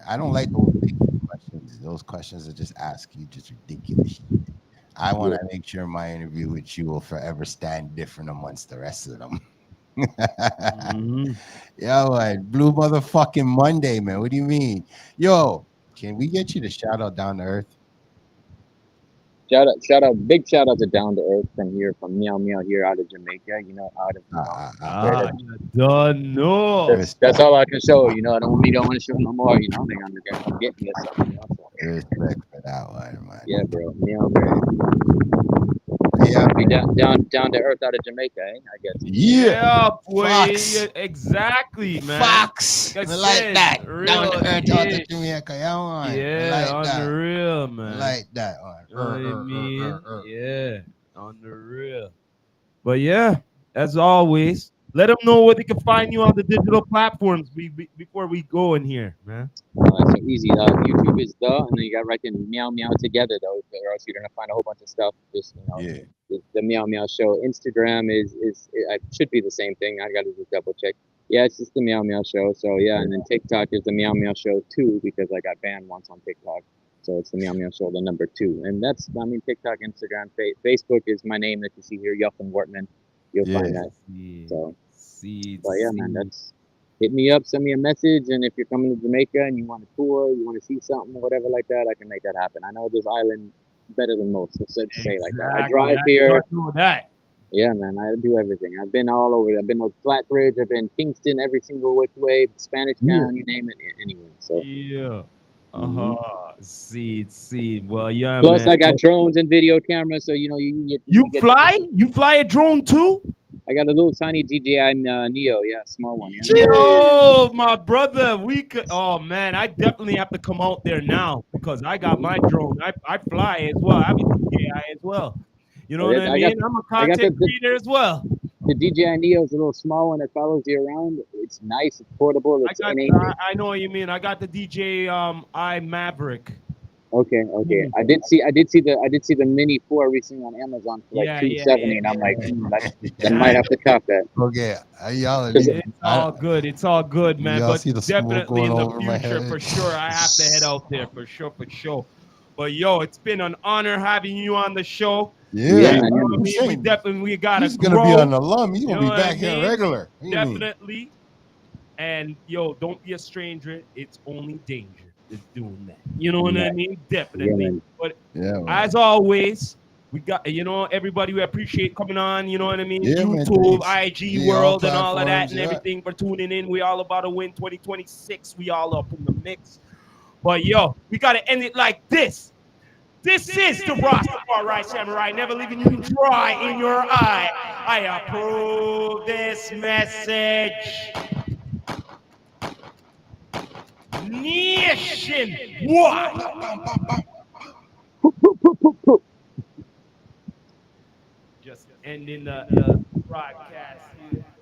I don't like those basic questions. Those questions that just ask you just ridiculous shit. I want Yeah. to make sure my interview with you will forever stand different amongst the rest of them. Hmm. Yeah, man. Blue motherfucking Monday, man. What do you mean? Yo, can we get you to shout out down to earth? big shout out to Down to Earth from here, from Meow Meow here out of Jamaica. You know, out of Ah, you don't know. that's all I can show. You know, I don't want to show no more. You know, I'm getting this something. You know, so. Respect for that one, man. Yeah, bro. Meow, bro. Yeah, Be down to earth out of Jamaica, eh? I guess. Yeah, boy. Fox. Exactly, man. Fox. Like I I like said, that. real Down to earth out shit. of Jamaica. Yeah, man. Yeah, I like on that. the real, I man. like that one. You know what I mean? Yeah, on the real. But yeah, as always, let them know where they can find you on the digital platforms before we go in here, man. So easy. YouTube is and then you got right in Meow Meow together though, or else you're gonna find a whole bunch of stuff. Just Yeah. the Meow Meow show. Instagram is it should be the same thing. I gotta just double check. Yeah, it's just the Meow Meow show. So yeah, and then TikTok is the Meow Meow show 2 because I got banned once on TikTok. So it's the Meow Meow show, the number 2, and that's TikTok, Instagram, Facebook is my name that you see here, Jochen Wortmann. You'll find that. So, but yeah, man, that's. Hit me up, send me a message, and if you're coming to Jamaica and you want to tour, you want to see something, whatever like that, I can make that happen. I know this island better than most. So say like that. I drive here. Yeah, man, I do everything. I've been all over. I've been to Flatbridge. I've been Kingston, every single which way, Spanish Town, you name it, anywhere. So yeah. See. Well, yeah. Plus, man. I got drones and video cameras, so you fly. You fly a drone too? I got a little tiny DJI Neo, yeah, small one. Yeah. Yo, my brother, we could. Oh man, I definitely have to come out there now because I got my drone. I fly as well. I have a DJI as well. You know what I mean? I'm a content creator as well. The DJI Neo is a little small one that follows you around. It's nice. It's portable. I know what you mean. I got the DJI I Maverick. Okay. I did see the Mini 4 recently on Amazon for like $270, and I'm like, I might have to cop that. Okay, It's all good, man. But definitely in the future, for sure, I have to head out there for sure. But yo, it's been an honor having you on the show. Yeah, you know what I mean? We gotta He's gonna be an alum. He's gonna be back here regular. Definitely. And yo, don't be a stranger. It's only danger is doing that. You know what I mean? Definitely. Yeah, but as always, we got everybody we appreciate coming on. You know what I mean? YouTube, IG world, and all of that, and everything for tuning in. We all about to win 2026. We all up in the mix. But yo, we gotta end it like this. This is the Rastafari Samurai, never leaving you dry in your eye. I approve this message. Nationwide. Just ending the broadcast here.